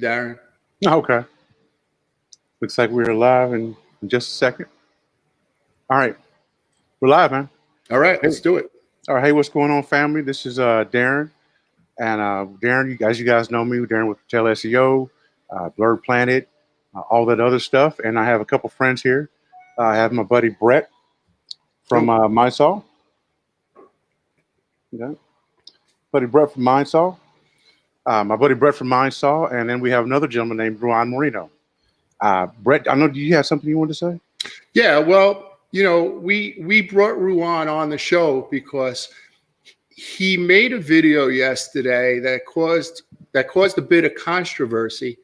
Darren. Okay. Looks like we're live in just a second. All right. We're live, man. All right, let's do it. All right. Hey, what's going on, family? This is Darren. And Darren, you guys know me, Darren with Tell SEO, Blurred Planet, all that other stuff. And I have a couple friends here. I have my buddy Brett from Mindsaw. Okay. Buddy Brett from Mindsaw. My buddy Brett from Mindsaw. And then we have another gentleman named Ruan Marino. Brett, I know, do you have something you want to say? Yeah, well, you know, we brought Ruan on the show because he made a video yesterday that caused a bit of controversy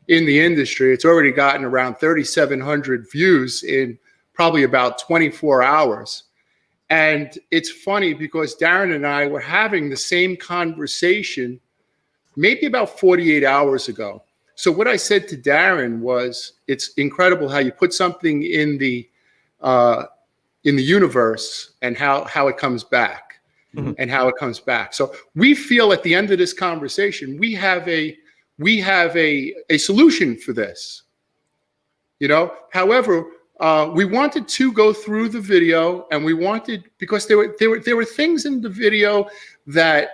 in the industry. It's already gotten around 3,700 views in probably about 24 hours. And it's funny because Darren and I were having the same conversation maybe about 48 hours ago. So what I said to Darren was, it's incredible how you put something in the universe and how it comes back. And how it comes back. So we feel at the end of this conversation, we have a solution for this. You know, however, we wanted to go through the video, and we wanted, because there were things in the video that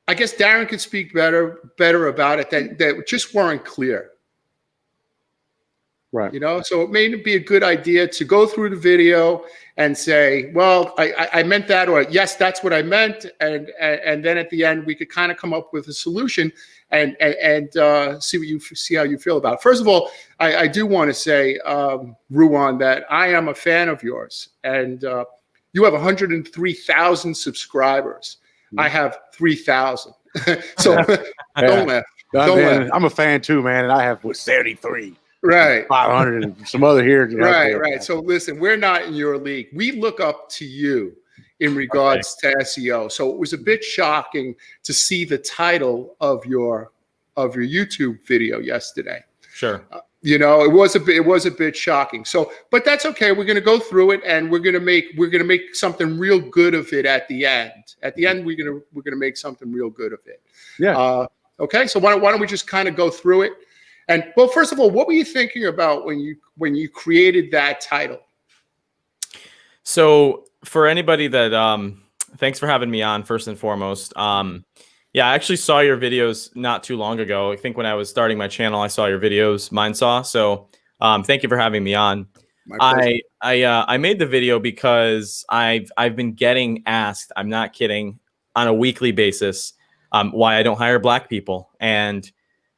I guess Darren could speak better about it that just weren't clear. Right. You know, so it may be a good idea to go through the video and say, well, I meant that, or yes, that's what I meant. And then at the end, we could kind of come up with a solution and see how you feel about it. First of all, I do want to say, Ruan, that I am a fan of yours, and you have 103,000 subscribers. I have 3,000. So don't laugh. Don't laugh. I'm a fan too, man, and I have 73. Right. 500 and some other here. Right. So listen, we're not in your league. We look up to you in regards to SEO. So it was a bit shocking to see the title of your YouTube video yesterday. Sure. You know, it was a bit shocking. So, but that's okay. We're going to go through it, and we're going to make something real good of it at the end. At the end, we're going to make something real good of it. Yeah. Okay. So why don't we just kind of go through it? And well, first of all, what were you thinking about when you created that title? So for anybody that, thanks for having me on first and foremost. Yeah, I actually saw your videos not too long ago. I think when I was starting my channel, I saw your videos, Mindsaw. So thank you for having me on. I made the video because I've been getting asked, I'm not kidding, on a weekly basis, why I don't hire Black people. And,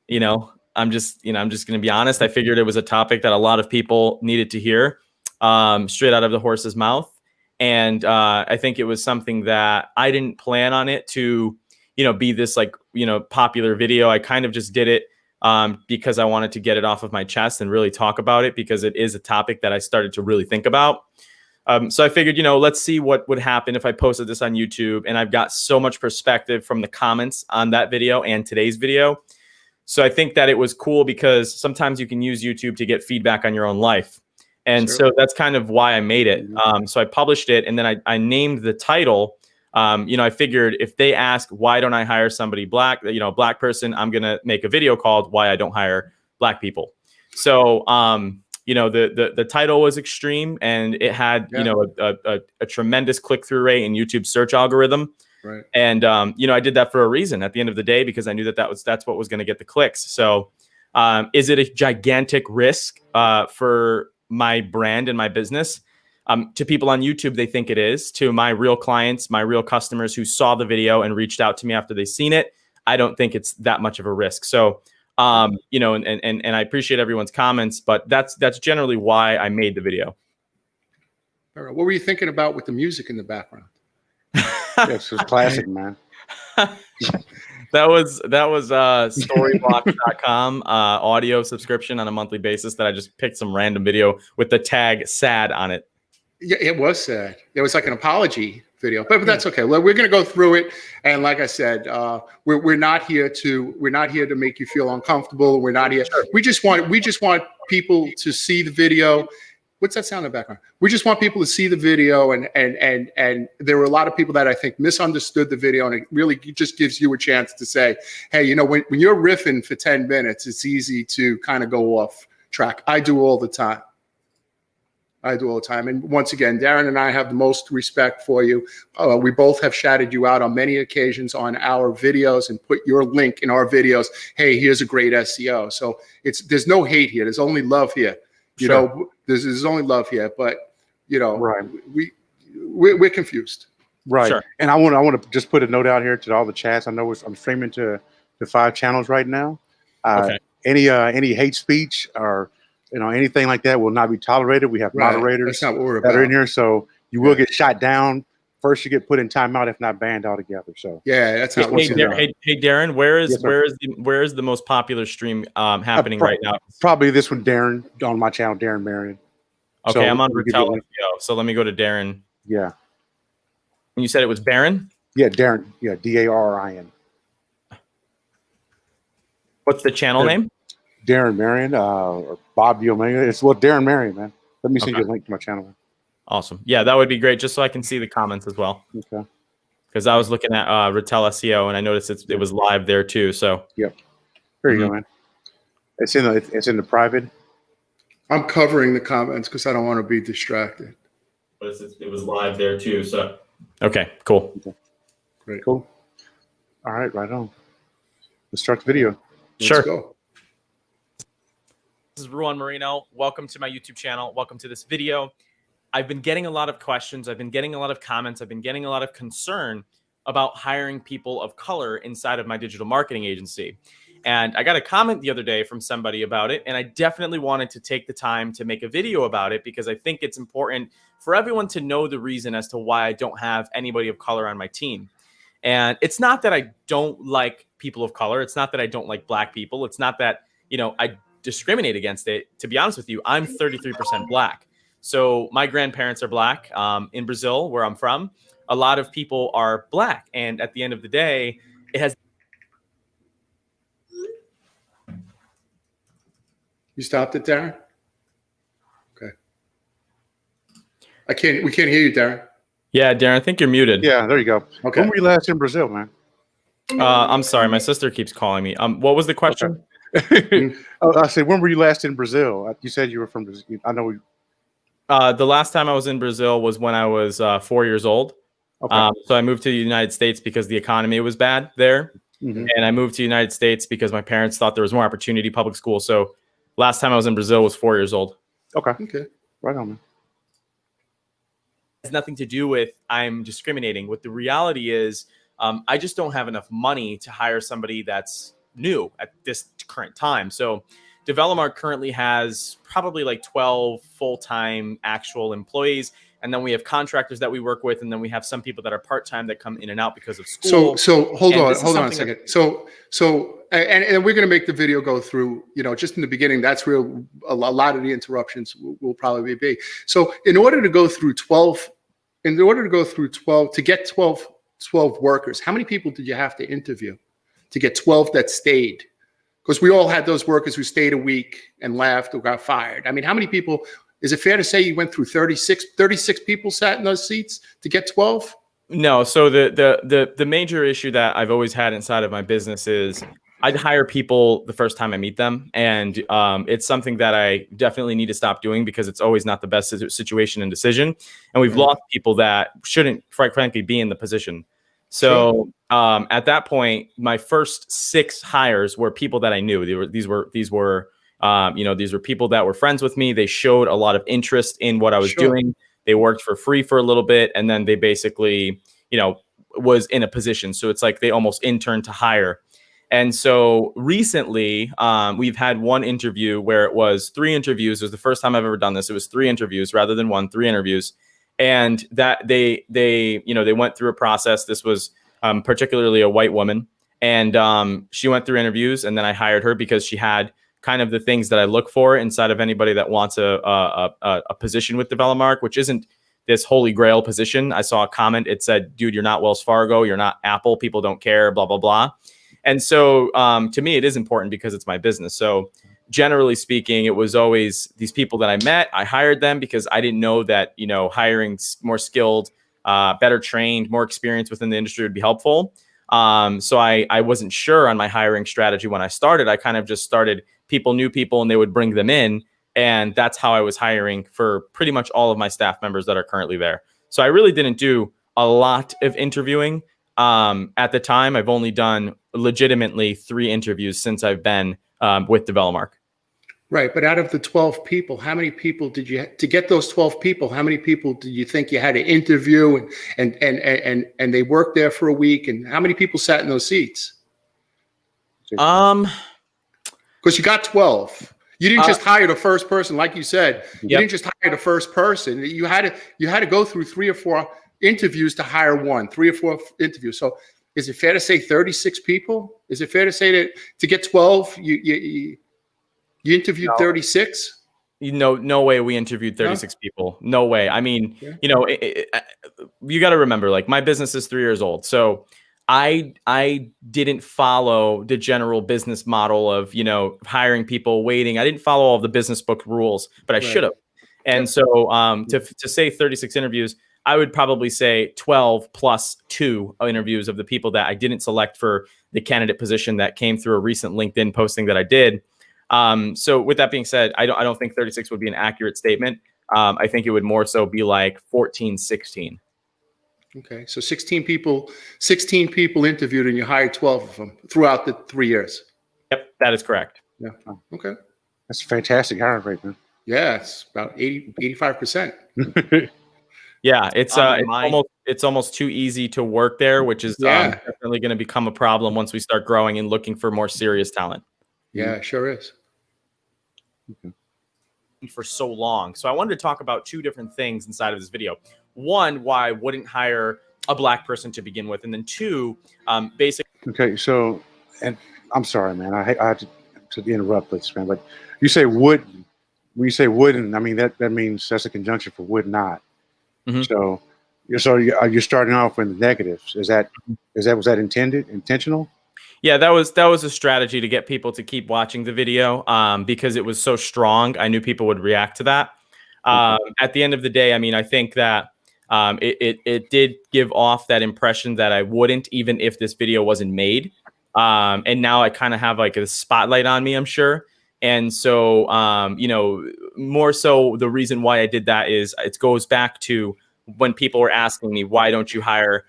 you know, I'm just going to be honest. I figured it was a topic that a lot of people needed to hear straight out of the horse's mouth. And I think it was something that I didn't plan on it to, you know, be this like, you know, popular video. I kind of just did it because I wanted to get it off of my chest and really talk about it, because it is a topic that I started to really think about. So I figured, you know, let's see what would happen if I posted this on YouTube. And I've got so much perspective from the comments on that video and today's video. So I think that it was cool because sometimes you can use YouTube to get feedback on your own life. And so that's kind of why I made it. So I published it, and then I named the title. You know, I figured if they ask, why don't I hire somebody Black, you know, Black person, I'm going to make a video called Why I Don't Hire Black People. So, you know, the title was extreme, and it had, you know, a tremendous click-through rate in YouTube's search algorithm. Right. And, you know, I did that for a reason at the end of the day, because I knew that's what was going to get the clicks. So is it a gigantic risk for my brand and my business? To people on YouTube, they think it is. To my real clients, my real customers who saw the video and reached out to me after they seen it, I don't think it's that much of a risk. So, you know, and I appreciate everyone's comments, but that's generally why I made the video. All right. What were you thinking about with the music in the background? It's just classic, man. That was Storyblocks.com audio subscription on a monthly basis that I just picked some random video with the tag sad on it. Yeah, it was sad. It was like an apology video, but that's okay. Well, we're going to go through it, and like I said, we're not here to make you feel uncomfortable. We're not here. Sure. We just want people to see the video, What's that sound in the background? We just want people to see the video, and there were a lot of people that I think misunderstood the video, and it really just gives you a chance to say, hey, you know, when you're riffing for 10 minutes, it's easy to kind of go off track. I do all the time. And once again, Darren and I have the most respect for you. We both have shouted you out on many occasions on our videos and put your link in our videos. Hey, here's a great SEO. So there's no hate here. There's only love here. You know, there's only love here. But you know, right. We're confused. Right. Sure. And I want to just put a note out here to all the chats. I know I'm streaming to 5 channels right now. Okay. Any hate speech or anything like that will not be tolerated. We have moderators That's not what we're that about. are in here, so you will get shot down. First, you get put in timeout, if not banned altogether. So yeah, that's not Hey, Darren, where is the most popular stream happening right now? Probably this one, Darren, on my channel, Darren Marion. Okay, So I'm on we give you a Ratel link. SEO, so let me go to Darren. Yeah, And you said it was Baron? yeah, Darren. Yeah, Darrin. What's the channel name? Darren Marion or Bob the Omega. It's Darren Marion, man. Let me send you a link to my channel. Awesome. Yeah, that would be great, just so I can see the comments as well. Okay. Because I was looking at Ratel SEO and I noticed it was live there too. So Yep. There you go, man. It's in the private. I'm covering the comments because I don't want to be distracted. but it was live there too. So okay, cool. Okay. Great. Cool. All right, right on. Let's start the video. Sure. Let's go. This is Ruan Marino. Welcome to my YouTube channel. Welcome to this video. I've been getting a lot of questions. I've been getting a lot of comments. I've been getting a lot of concern about hiring people of color inside of my digital marketing agency. And I got a comment the other day from somebody about it. And I definitely wanted to take the time to make a video about it because I think it's important for everyone to know the reason as to why I don't have anybody of color on my team. And it's not that I don't like people of color. It's not that I don't like Black people. It's not that, I discriminate against it. To be honest with you, I'm 33% Black. So my grandparents are Black. In Brazil, where I'm from, a lot of people are Black. And at the end of the day, it has. You stopped it, Darren? Okay. We can't hear you, Darren. Yeah, Darren, I think you're muted. Yeah, there you go. Okay. When were you last in Brazil, man? I'm sorry. My sister keeps calling me. What was the question? Okay. I said, when were you last in Brazil? You said you were from Brazil. I know. The last time I was in Brazil was when I was 4 years old. Okay. So I moved to the United States because the economy was bad there. Mm-hmm. And I moved to the United States because my parents thought there was more opportunity, public school. So last time I was in Brazil was 4 years old. Okay. Okay. Right on, man. It has nothing to do with I'm discriminating. What the reality is, I just don't have enough money to hire somebody that's new at this current time. So Developmart currently has probably like 12 full-time actual employees. And then we have contractors that we work with. And then we have some people that are part-time that come in and out because of school. So hold on a something second. And we're going to make the video go through, just in the beginning, that's where a lot of the interruptions will probably be. So in order to go through 12, to get 12 workers, how many people did you have to interview to get 12 that stayed? Because we all had those workers who stayed a week and left or got fired. I mean, how many people, is it fair to say you went through 36 people sat in those seats to get 12? No. So the major issue that I've always had inside of my business is I'd hire people the first time I meet them. And it's something that I definitely need to stop doing because it's always not the best situation and decision. And we've lost people that shouldn't, quite frankly, be in the position. So at that point, my first 6 hires were people that I knew. These were people that were friends with me. They showed a lot of interest in what I was doing. They worked for free for a little bit, and then they basically, was in a position. So it's like they almost interned to hire. And so recently, we've had one interview where it was 3 interviews. It was the first time I've ever done this. It was 3 interviews rather than 1, 3 interviews. And that they went through a process. This was particularly a white woman, and she went through interviews, and then I hired her because she had kind of the things that I look for inside of anybody that wants a position with Developmart, which isn't this holy grail position. I saw a comment. It said, dude, you're not Wells Fargo. You're not Apple. People don't care, blah, blah, blah. And so to me, it is important because it's my business. So generally speaking, it was always these people that I met. I hired them because I didn't know that, hiring more skilled, better trained, more experience within the industry would be helpful. So I wasn't sure on my hiring strategy when I started. I kind of just started knew people, and they would bring them in. And that's how I was hiring for pretty much all of my staff members that are currently there. So I really didn't do a lot of interviewing. At the time, I've only done legitimately 3 interviews since I've been with Develomark. Right, but out of the 12 people, how many people did you to get those 12 people? How many people do you think you had to interview, and they worked there for a week? And how many people sat in those seats? Because you got 12. You didn't just hire the first person, like you said. You didn't just hire the first person. You had to go through 3 or 4 interviews to hire one. 3 or 4 interviews. So, is it fair to say 36 people? Is it fair to say that to get 12, you interviewed 36? No way we interviewed 36 people. No way. I mean, you got to remember, like, my business is 3 years old. So I didn't follow the general business model of, hiring people, waiting. I didn't follow all the business book rules, but I should have. And so to say 36 interviews, I would probably say 12 plus 2 interviews of the people that I didn't select for the candidate position that came through a recent LinkedIn posting that I did. So with that being said, I don't think 36 would be an accurate statement. I think it would more so be like 14, 16. Okay. So 16 people interviewed, and you hired 12 of them throughout the 3 years. Yep. That is correct. Yeah. Okay. That's a fantastic hiring rate, man. Yeah. It's about 85%. Yeah. It's almost too easy to work there, which is definitely going to become a problem once we start growing and looking for more serious talent. Yeah, it sure is. For so long. So I wanted to talk about 2 different things inside of this video. One, why I wouldn't hire a Black person to begin with. And then 2, basically. Okay. So, and I'm sorry, man. I had to interrupt this, man, but you say would, when you say wouldn't, I mean, that means that's a conjunction for would not. Mm-hmm. So you're starting off with the negatives. Was that intentional? Yeah, that was a strategy to get people to keep watching the video because it was so strong. I knew people would react to that. At the end of the day, I mean, I think that it did give off that impression that I wouldn't, even if this video wasn't made. And now I kind of have like a spotlight on me, I'm sure. And so, more so the reason why I did that is it goes back to when people were asking me, why don't you hire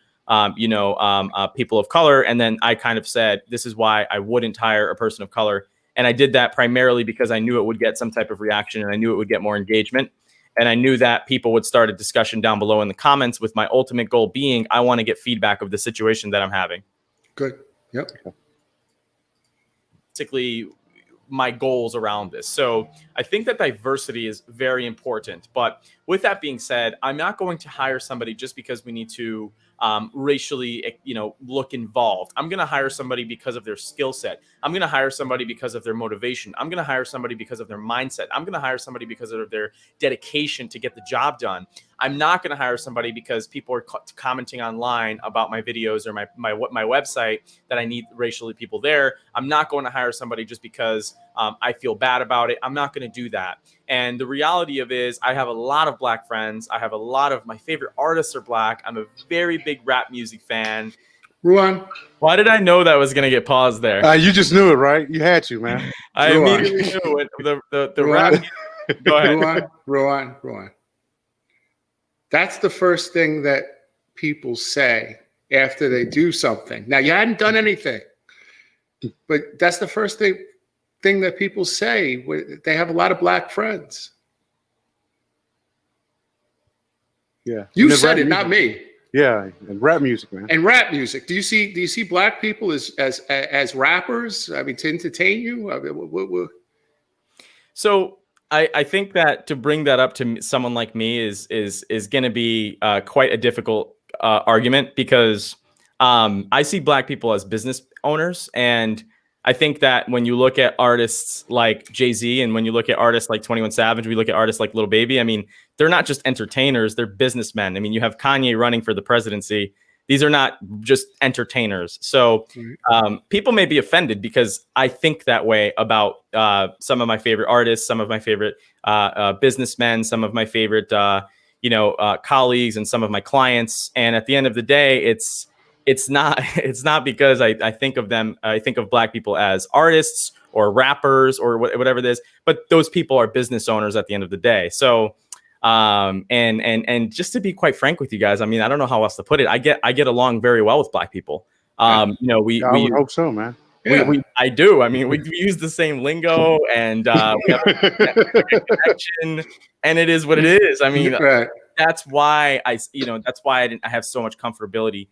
people of color? And then I kind of said, this is why I wouldn't hire a person of color. And I did that primarily because I knew it would get some type of reaction, and I knew it would get more engagement. And I knew that people would start a discussion down below in the comments, with my ultimate goal being, I want to get feedback of the situation that I'm having. Good. Yep. Basically, my goals around this. So I think that diversity is very important. But with that being said, I'm not going to hire somebody just because we need to racially, look involved. I'm going to hire somebody because of their skill set. I'm going to hire somebody because of their motivation. I'm going to hire somebody because of their mindset. I'm going to hire somebody because of their dedication to get the job done. I'm not going to hire somebody because people are commenting online about my videos or my website that I need racially people there. I'm not going to hire somebody just because I feel bad about it. I'm not going to do that. And the reality of it is, I have a lot of Black friends. I have a lot of my favorite artists are Black. I'm a very big rap music fan. Ruan. Why did I know that was going to get paused there? You just knew it, right? You had to, man. I immediately knew it. The rap. Go ahead. Ruan. That's the first thing that people say after they do something. Now, you hadn't done anything, but that's the first thing that people say. They have a lot of Black friends. Yeah. You said it, not me. Yeah, and rap music, man. And rap music. Do you see Black people as rappers? I mean, to entertain you? So I think that to bring that up to someone like me is going to be quite a difficult argument, because I see Black people as business owners. And I think that when you look at artists like Jay-Z, and when you look at artists like 21 Savage, we look at artists like Lil Baby, I mean, they're not just entertainers, they're businessmen. I mean, you have Kanye running for the presidency, These are not just entertainers. So people may be offended because I think that way about some of my favorite artists, some of my favorite businessmen, some of my favorite colleagues, and some of my clients. And at the end of the day, it's not because I think of them. I think of Black people as artists or rappers or whatever it is, but those people are business owners at the end of the day. So, and just to be quite frank with you guys, I mean, I don't know how else to put it. I get along very well with Black people. I would hope so, man. I do. I mean, we use the same lingo, and we have a connection, and it is what it is. I mean, that's why I have so much comfortability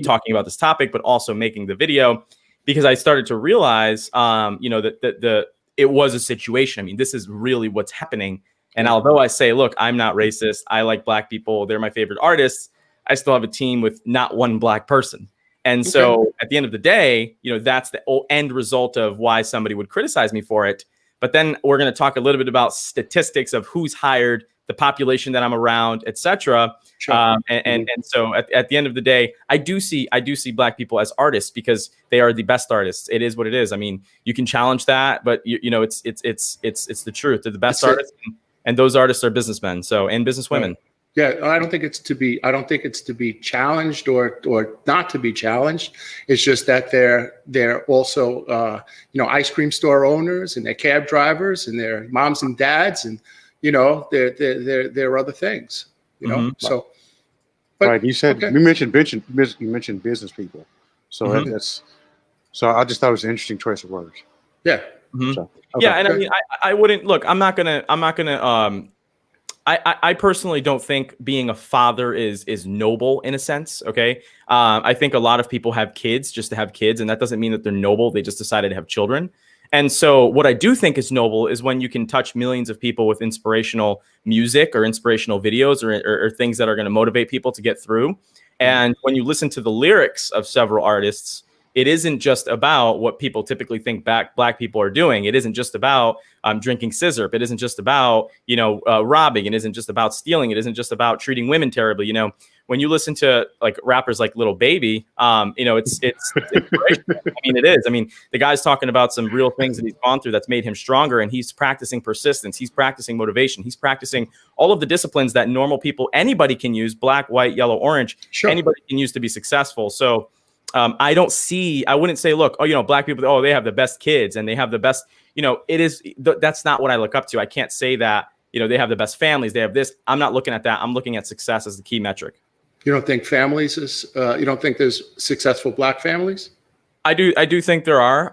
talking about this topic, but also making the video, because I started to realize, that it was a situation. I mean, this is really what's happening. And although I say, look, I'm not racist, I like Black people, they're my favorite artists, I still have a team with not one Black person. And so at the end of the day, that's the end result of why somebody would criticize me for it. But then we're going to talk a little bit about statistics of who's hired, the population that I'm around, etc. Sure. And so at the end of the day, I do see Black people as artists because they are the best artists. It is what it is. I mean, you can challenge that, but it's the truth. They're the best artists, and those artists are businessmen. So, and businesswomen. Right. Yeah, I don't think it's to be challenged or not to be challenged. It's just that they're also ice cream store owners, and they're cab drivers, and they're moms and dads, and they're other things. So. But, right, you said you mentioned business people, so so I just thought it was an interesting choice of words. Yeah. So, yeah, and I mean, I wouldn't look. I'm not gonna. I personally don't think being a father is noble in a sense. Okay. I think a lot of people have kids just to have kids, and that doesn't mean that they're noble. They just decided to have children. And so what I do think is noble is when you can touch millions of people with inspirational music or inspirational videos or things that are going to motivate people to get through. And when you listen to the lyrics of several artists, it isn't just about what people typically think Black people are doing. It isn't just about drinking scissor. It isn't just about, robbing. It isn't just about stealing. It isn't just about treating women terribly. When you listen to like rappers like Lil Baby, it's inspirational. I mean, it is. I mean, the guy's talking about some real things that he's gone through that's made him stronger, and he's practicing persistence. He's practicing motivation. He's practicing all of the disciplines that normal people, anybody can use, black, white, yellow, orange, anybody can use to be successful. So I wouldn't say, look, Black people, they have the best kids and they have the best, that's not what I look up to. I can't say that, they have the best families. They have this. I'm not looking at that. I'm looking at success as the key metric. You don't think families you don't think there's successful Black families? I do think there are,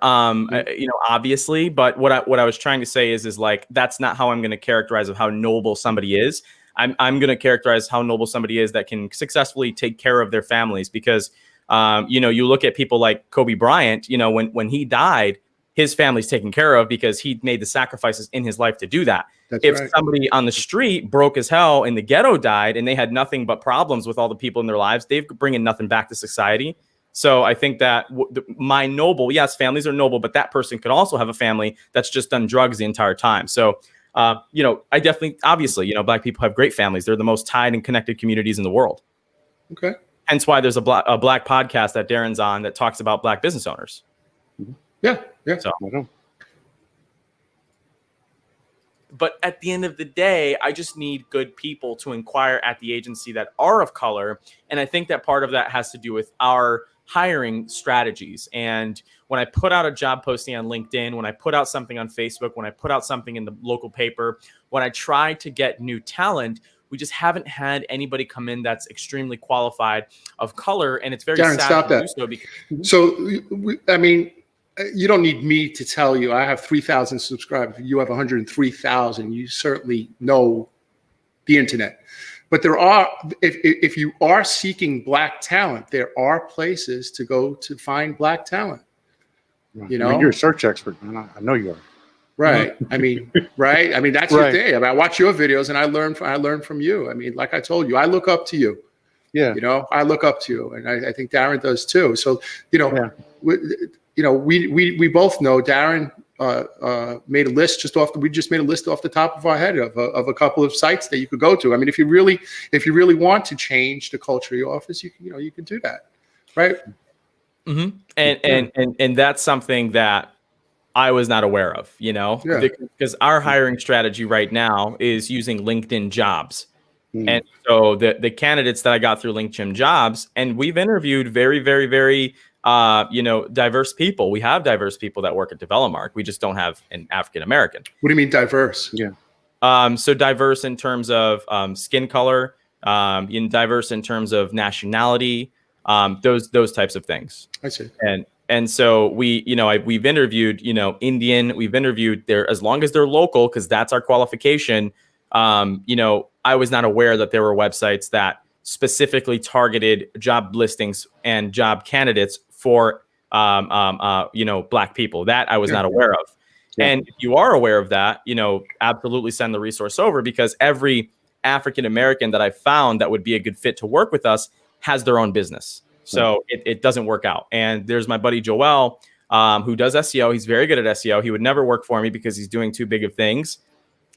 obviously, but what I was trying to say is like, that's not how I'm going to characterize of how noble somebody is. I'm going to characterize how noble somebody is that can successfully take care of their families, because you look at people like Kobe Bryant, when he died, his family's taken care of because he made the sacrifices in his life to do that. If somebody on the street broke as hell in the ghetto died and they had nothing but problems with all the people in their lives, they're bringing nothing back to society. So I think that my noble, yes, families are noble, but that person could also have a family that's just done drugs the entire time. So, I definitely, obviously, Black people have great families. They're the most tied and connected communities in the world. Okay. Hence why there's a Black podcast that Darren's on that talks about Black business owners. Yeah. So, but at the end of the day, I just need good people to inquire at the agency that are of color. And I think that part of that has to do with our hiring strategies. And when I put out a job posting on LinkedIn, when I put out something on Facebook, when I put out something in the local paper, when I try to get new talent, we just haven't had anybody come in that's extremely qualified of color. And it's very Darren, sad stop to that. do so because you don't need me to tell you. I have 3,000 subscribers. You have 103,000. You certainly know the internet. But there are, if you are seeking Black talent, there are places to go to find Black talent. You're a search expert, man. I know you are. Right. I mean, right. I mean, that's your thing. I watch your videos and I learn from you. I mean, like I told you, I look up to you. Yeah. I look up to you, and I think Darren does too. So, we both know Darren made a list we just made a list off the top of our head of a couple of sites that you could go to. I mean, if you really want to change the culture of your office, you can do that, right? Mm-hmm. And that's something that I was not aware of, because our hiring strategy right now is using LinkedIn Jobs. And so the candidates that I got through LinkedIn Jobs, and we've interviewed very, very, very, diverse people. We have diverse people that work at DevelopMark. We just don't have an African American. What do you mean diverse? Yeah. So diverse in terms of skin color, diverse in terms of nationality, those types of things. I see. And so we've interviewed, Indian, we've interviewed there as long as they're local, because that's our qualification. I was not aware that there were websites that specifically targeted job listings and job candidates for, Black people. That I was not aware of. Yeah. And if you are aware of that, absolutely send the resource over, because every African American that I found that would be a good fit to work with us has their own business. So it doesn't work out. And there's my buddy Joel, who does SEO. He's very good at SEO. He would never work for me because he's doing too big of things.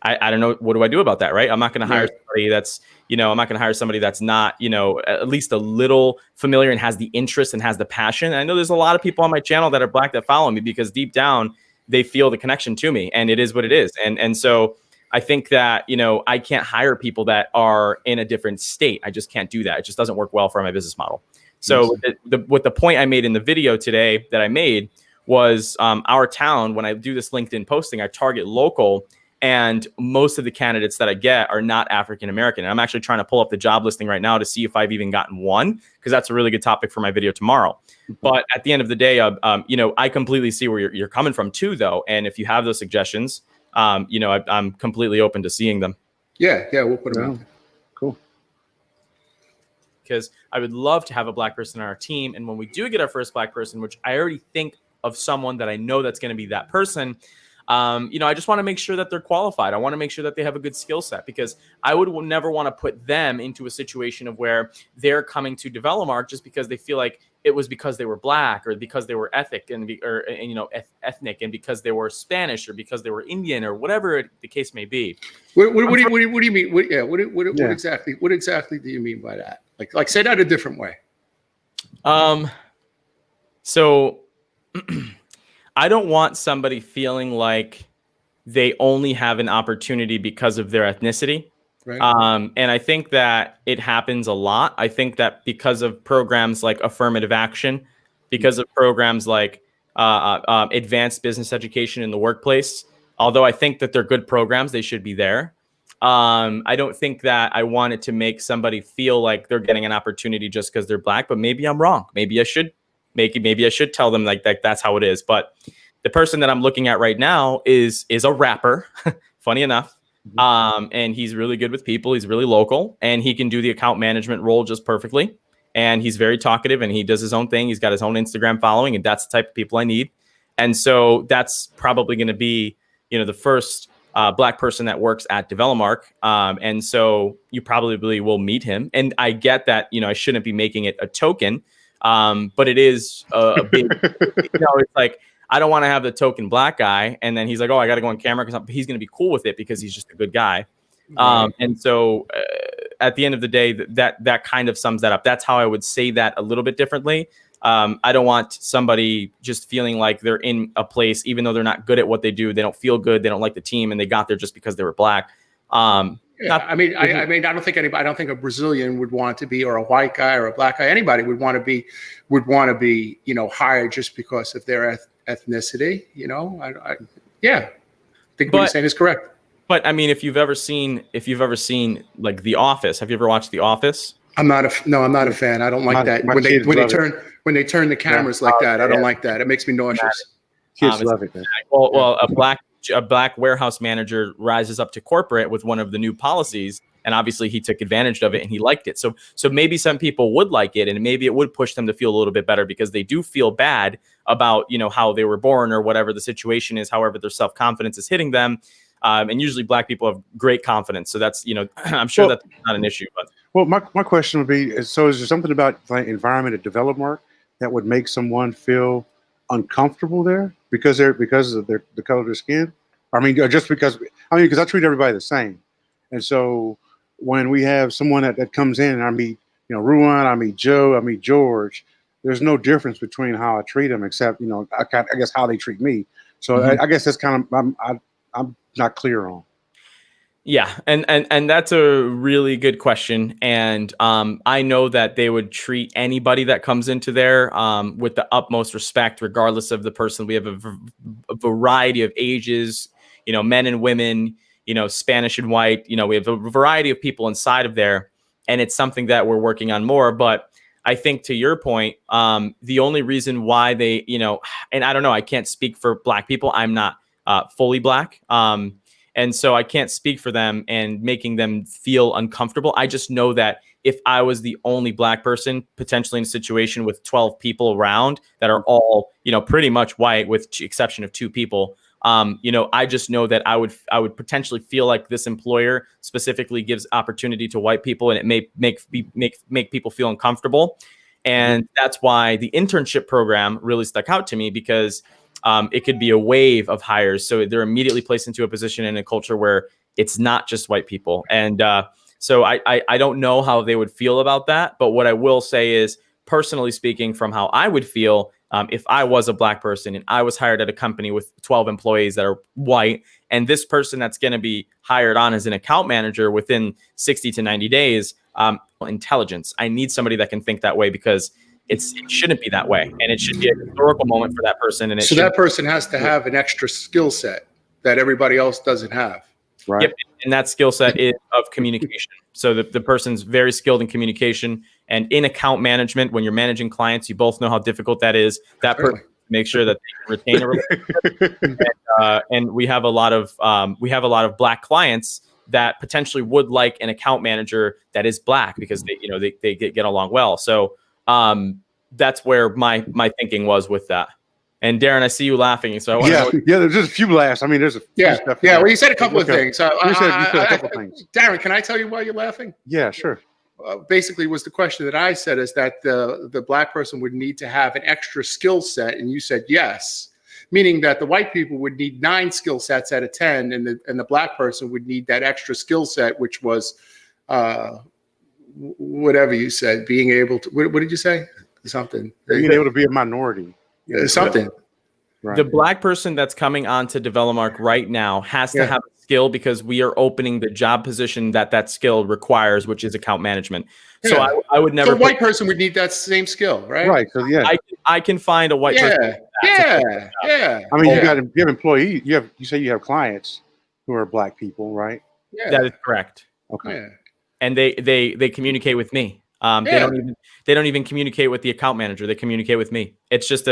I don't know. What do I do about that? Right. I'm not going to hire somebody that's, I'm not going to hire somebody that's not, at least a little familiar and has the interest and has the passion. And I know there's a lot of people on my channel that are Black that follow me because deep down they feel the connection to me, and it is what it is. And so I think that, I can't hire people that are in a different state. I just can't do that. It just doesn't work well for my business model. So what the point I made in the video today that I made was our town, when I do this LinkedIn posting, I target local, and most of the candidates that I get are not African American. And I'm actually trying to pull up the job listing right now to see if I've even gotten one, because that's a really good topic for my video tomorrow. But at the end of the day, I completely see where you're coming from too, though. And if you have those suggestions, I'm completely open to seeing them. Yeah, we'll put them out there. Cool. Because I would love to have a Black person on our team. And when we do get our first Black person, which I already think of someone that I know that's going to be that person, I just want to make sure that they're qualified. I want to make sure that they have a good skill set, because I would never want to put them into a situation of where they're coming to DevelopMark just because they feel like it was because they were Black, or because they were ethnic and because they were Spanish, or because they were Indian, or whatever the case may be. What do you mean? What exactly do you mean by that? Like say that a different way. So I don't want somebody feeling like they only have an opportunity because of their ethnicity. Right. And I think that it happens a lot. I think that because of programs like affirmative action, because of programs like advanced business education in the workplace, although I think that they're good programs, they should be there. I don't think that I wanted to make somebody feel like they're getting an opportunity just because they're Black, but maybe I'm wrong. Maybe I should tell them like that's how it is. But the person that I'm looking at right now is a rapper, funny enough. And he's really good with people. He's really local, and he can do the account management role just perfectly. And he's very talkative, and he does his own thing. He's got his own Instagram following, and that's the type of people I need. And so that's probably going to be, the first Black person that works at DevelopMark. And so you probably will meet him. And I get that, I shouldn't be making it a token. But it is a big, it's like, I don't want to have the token Black guy. And then he's like, oh, I got to go on camera because he's going to be cool with it because he's just a good guy. And so at the end of the day, that kind of sums that up. That's how I would say that a little bit differently. I don't want somebody just feeling like they're in a place, even though they're not good at what they do. They don't feel good. They don't like the team, and they got there just because they were Black. I don't think a Brazilian would want to be, or a white guy or a Black guy. Anybody would want to be, hired just because of their ethnicity. I think what you're saying is correct. But I mean, if you've ever seen like The Office, have you ever watched The Office? I'm not a fan. I don't like that when they turn the cameras like that. I don't like that. It makes me nauseous. Kids love it. Man. Well, a black warehouse manager rises up to corporate with one of the new policies, and obviously he took advantage of it and he liked it. So maybe some people would like it, and maybe it would push them to feel a little bit better because they do feel bad about how they were born or whatever the situation is. However, their self-confidence is hitting them. And usually Black people have great confidence. So that's, I'm sure that's not an issue. But well, my question would be, so is there something about the environment at DevelopMark that would make someone feel uncomfortable there? because of the color of their skin? I mean, just because I treat everybody the same, and so when we have someone that comes in and I meet, Ruan, I meet Joe, I meet George, there's no difference between how I treat them except I guess how they treat me. So I guess that's kind of I'm not clear on. Yeah, and that's a really good question, and I know that they would treat anybody that comes into there with the utmost respect, regardless of the person. We have a variety of ages, men and women, Spanish and white. We have a variety of people inside of there, and it's something that we're working on more. But I think to your point, the only reason why they, and I don't know, I can't speak for Black people. I'm not fully Black. And so I can't speak for them and making them feel uncomfortable. I just know that if I was the only Black person potentially in a situation with 12 people around that are all, pretty much white with the exception of 2 people, I just know that I would potentially feel like this employer specifically gives opportunity to white people and it may make people feel uncomfortable. And that's why the internship program really stuck out to me, because it could be a wave of hires. So they're immediately placed into a position in a culture where it's not just white people. And so I don't know how they would feel about that. But what I will say is, personally speaking, from how I would feel if I was a Black person and I was hired at a company with 12 employees that are white, and this person that's going to be hired on as an account manager within 60 to 90 days, intelligence. I need somebody that can think that way, because it shouldn't be that way, and it should be a historical moment for that person. And that person has to have an extra skill set that everybody else doesn't have. Right. Yep. And that skill set is of communication. So the person's very skilled in communication and in account management. When you're managing clients, you both know how difficult that is. That person makes sure that they can retain a relationship. And we have a lot of Black clients that potentially would like an account manager that is Black, because they get along well. So that's where my thinking was with that. And Darren, I see you laughing, so I want to know. Yeah, there's just a few laughs. I mean, there's a few stuff. Yeah. Well, you said a couple of things. You said a couple of things. Darren, can I tell you why you're laughing? Yeah, sure. Basically, was the question that I said is that the Black person would need to have an extra skill set, and you said yes, meaning that the white people would need 9 skill sets out of 10, and the Black person would need that extra skill set, which was whatever you said, being able to. What did you say? Something. Being able to be a minority. Something. Right. The Black person that's coming on to Develomark right now has to have a skill, because we are opening the job position that skill requires, which is account management. Yeah. So I would never. So a white person would need that same skill, right? Right. So yeah, I can find a white person. Yeah. I mean, you have employees. You say you have clients who are Black people, right? Yeah. That is correct. Okay. Yeah. And they communicate with me. They don't even communicate with the account manager. They communicate with me. It's just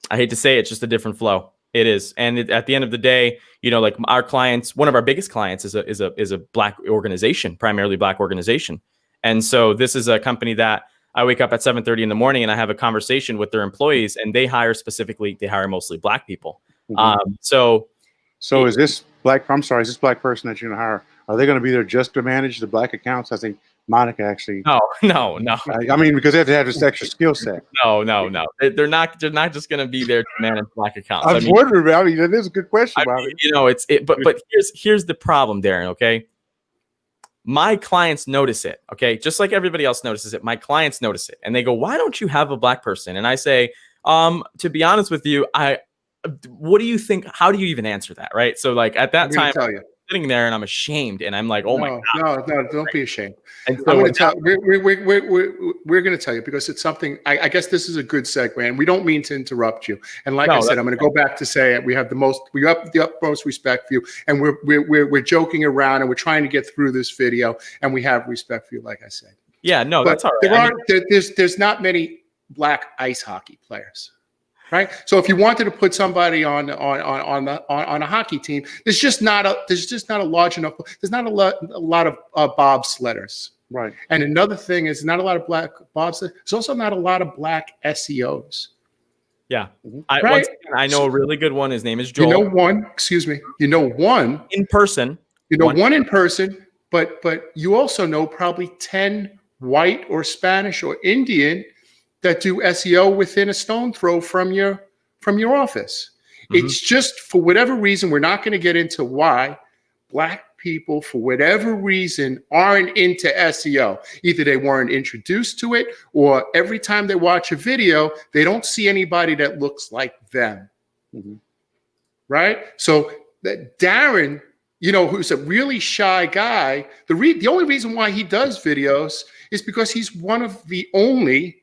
I hate to say it, it's just a different flow. It is. And at the end of the day, like our clients, one of our biggest clients is a Black organization, primarily Black organization. And so this is a company that I wake up at 7:30 in the morning and I have a conversation with their employees, and they hire mostly Black people. Mm-hmm. So is this Black person that you're going to hire, are they going to be there just to manage the Black accounts? I think Monica actually. No. I mean, because they have to have this extra skill set. No. They're not just going to be there to manage Black accounts. I was wondering. I mean, that is a good question. But here's the problem, Darren. Okay, my clients notice it. Okay, just like everybody else notices it, my clients notice it, and they go, "Why don't you have a Black person?" And I say, to be honest with you, what do you think? How do you even answer that? Right? So like at that time, I'm sitting there and I'm ashamed, and I'm like, "Oh my God!" No, don't be ashamed. And so I'm going to tell. We're going to tell you, because it's something. I guess this is a good segue, and we don't mean to interrupt you. And like I said, I'm going to go back to say it. We have the utmost respect for you, and we're joking around, and we're trying to get through this video, and we have respect for you, like I said. Yeah, no, but that's all right. There's not many Black ice hockey players. Right. So if you wanted to put somebody on a hockey team, there's just not a large enough. There's not a lot of bobsledders. Right. And another thing is not a lot of Black bobsledders. There's also not a lot of Black SEOs. Yeah. Right? I know a really good one. His name is Joel. You know one. Excuse me. You know one in person. You know one in person, but you also know probably 10 white or Spanish or Indian that do SEO within a stone throw from your office. It's just for whatever reason, we're not going to get into why Black people, for whatever reason, aren't into SEO. Either they weren't introduced to it, or every time they watch a video, they don't see anybody that looks like them. Right? So that Darren, you know, who's a really shy guy, the only reason why he does videos is because he's one of the only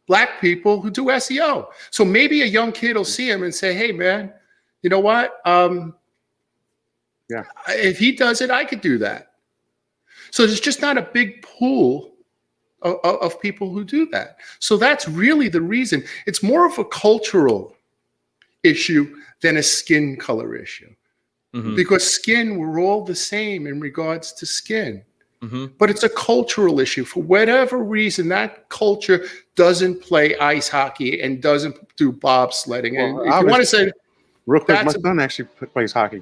Black people who do SEO. So maybe a young kid will see him and say, hey, man, you know what? If he does it, I could do that. So there's just not a big pool of people who do that. So that's really the reason. It's more of a cultural issue than a skin color issue. Because skin, we're all the same in regards to skin. But it's a cultural issue. For whatever reason, that culture doesn't play ice hockey and doesn't do bobsledding. Well, and if you want to say, real quick, my son actually plays hockey.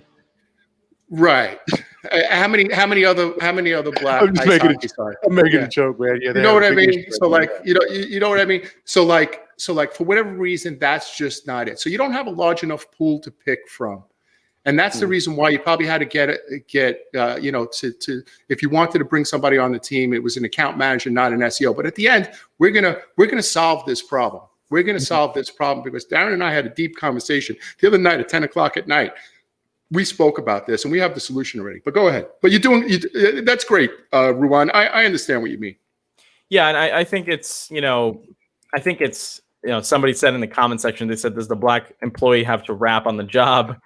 Right. How many other Black I'm just ice making hockey stars? I'm making a joke, man. Yeah, You know what I mean? So like, you know what I mean? So like for whatever reason, that's just not it. So you don't have a large enough pool to pick from. And that's the reason why you probably had to get you know, to if you wanted to bring somebody on the team, it was an account manager, not an SEO. But at the end, we're gonna solve this problem. We're gonna solve this problem because Darren and I had a deep conversation the other night at 10 o'clock at night. We spoke about this and we have the solution already. But go ahead. But that's great, Ruwan. I understand what you mean. Yeah, and I think it's, you know, somebody said in the comment section, they said, does the Black employee have to rap on the job?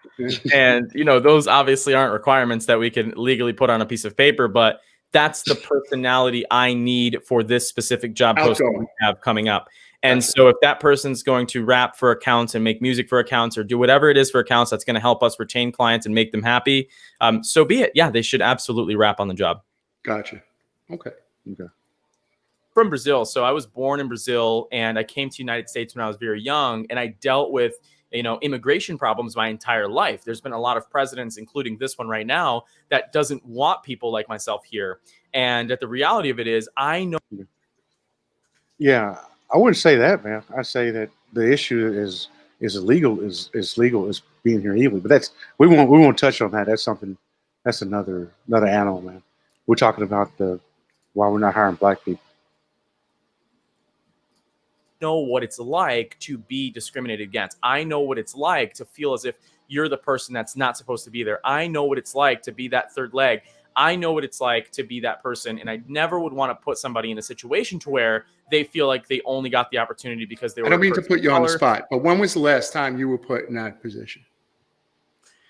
And, you know, those obviously aren't requirements that we can legally put on a piece of paper, but that's the personality I need for this specific job post that we have coming up. And so if that person's going to rap for accounts and make music for accounts or do whatever it is for accounts that's going to help us retain clients and make them happy, so be it. Yeah, they should absolutely rap on the job. Gotcha. Okay. From Brazil. So I was born in Brazil and I came to the United States when I was very young, and I dealt with, you know, immigration problems my entire life. There's been a lot of presidents, including this one right now, that doesn't want people like myself here. And the reality of it is, I know. Yeah, I wouldn't say that, man. I say that the issue is illegal, is legal, is being here illegally. But that's we won't touch on that. That's something. That's another animal, man. We're talking about why we're not hiring Black people. Know what it's like to be discriminated against. I know what it's like to feel as if you're the person that's not supposed to be there. I know what it's like to be that third leg. I know what it's like to be that person. And I never would want to put somebody in a situation to where they feel like they only got the opportunity because they were. I don't mean to put you on the spot, but when was the last time you were put in that position?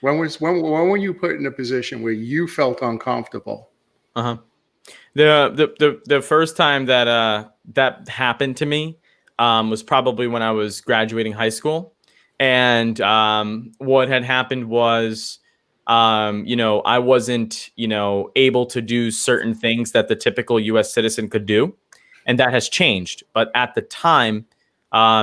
When were you put in a position where you felt uncomfortable? The first time that that happened to me was probably when I was graduating high school. And what had happened was, you know, I wasn't, you know, able to do certain things that the typical U.S. citizen could do. And that has changed. But at the time,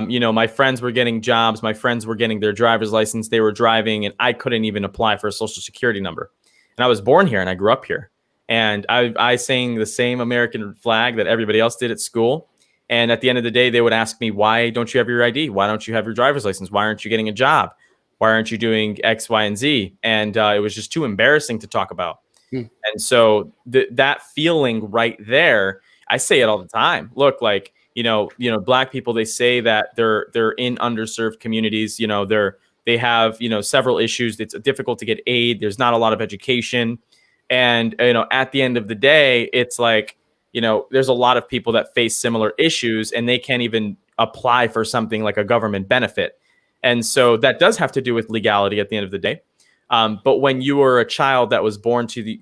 you know, my friends were getting jobs. My friends were getting their driver's license. They were driving, and I couldn't even apply for a social security number. And I was born here and I grew up here. And I sang the same American flag that everybody else did at school. And at the end of the day, they would ask me, why don't you have your ID? Why don't you have your driver's license? Why aren't you getting a job? Why aren't you doing X, Y, and Z? And it was just too embarrassing to talk about. And so that feeling right there, I say it all the time. Look, like, you know, Black people, they say that they're in underserved communities. You know, they have, you know, several issues. It's difficult to get aid. There's not a lot of education. And, you know, at the end of the day, it's like, you know, there's a lot of people that face similar issues and they can't even apply for something like a government benefit. And so that does have to do with legality at the end of the day. But when you were a child that was brought to the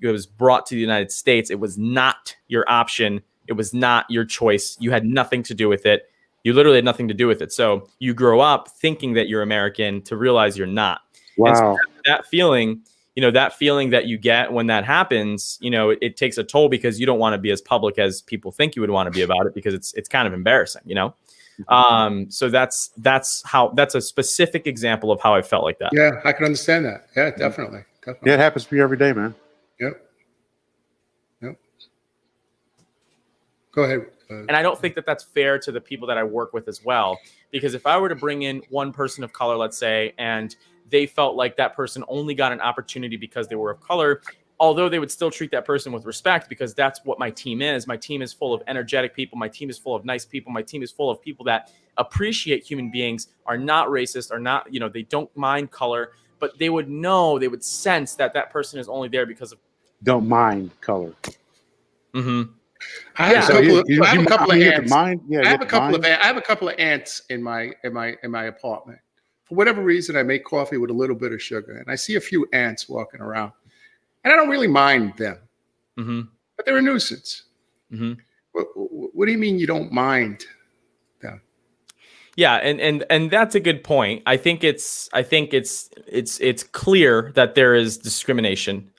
United States, it was not your option. It was not your choice. You had nothing to do with it. You literally had nothing to do with it. So you grow up thinking that you're American to realize you're not. Wow. And so that feeling, you know, that feeling that you get when that happens, you know, it takes a toll because you don't want to be as public as people think you would want to be about it because it's kind of embarrassing, you know? So that's a specific example of how I felt like that. Yeah, I can understand that. Yeah, definitely. Yeah, it happens for you every day, man. Yep. Go ahead, And I don't think that that's fair to the people that I work with as well. Because if I were to bring in one person of color, let's say, and they felt like that person only got an opportunity because they were of color, although they would still treat that person with respect, because that's what my team is. My team is full of energetic people. My team is full of nice people. My team is full of people that appreciate human beings, are not racist, are not, they don't mind color, but they would know, they would sense that that person is only there because of. Don't mind color. Mm-hmm. I have a couple of ants. I have a couple of ants in my apartment. For whatever reason, I make coffee with a little bit of sugar, and I see a few ants walking around, and I don't really mind them, but they're a nuisance. What do you mean you don't mind them? Yeah, and that's a good point. I think it's clear that there is discrimination.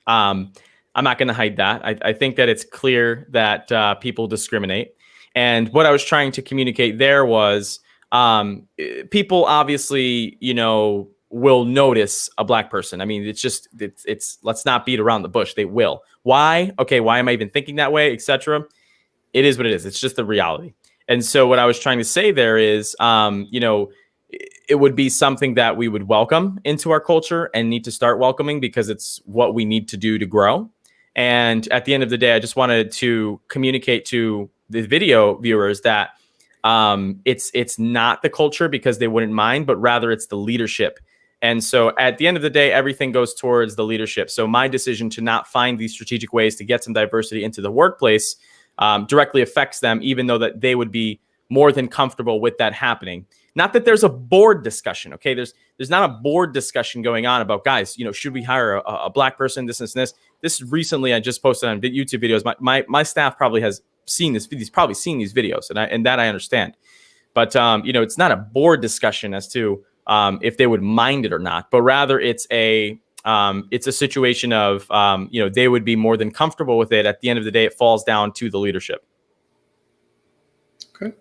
I'm not going to hide that. I think that it's clear that people discriminate. And what I was trying to communicate there was people obviously, will notice a black person. I mean, it's let's not beat around the bush. They will. Why? Okay, why am I even thinking that way, etc.? It is what it is. It's just the reality. And so what I was trying to say there is, it would be something that we would welcome into our culture and need to start welcoming, because it's what we need to do to grow. And at the end of the day, I just wanted to communicate to the video viewers that it's not the culture because they wouldn't mind, but rather it's the leadership. And so at the end of the day, everything goes towards the leadership. So my decision to not find these strategic ways to get some diversity into the workplace directly affects them, even though that they would be more than comfortable with that happening. Not that there's a board discussion. Okay, there's not a board discussion going on about, guys, should we hire a black person, this and this. This recently I just posted on YouTube videos. My staff probably has seen this. He's probably seen these videos, and that I understand. But it's not a board discussion as to if they would mind it or not, but rather it's a situation of they would be more than comfortable with it. At the end of the day, it falls down to the leadership. Okay.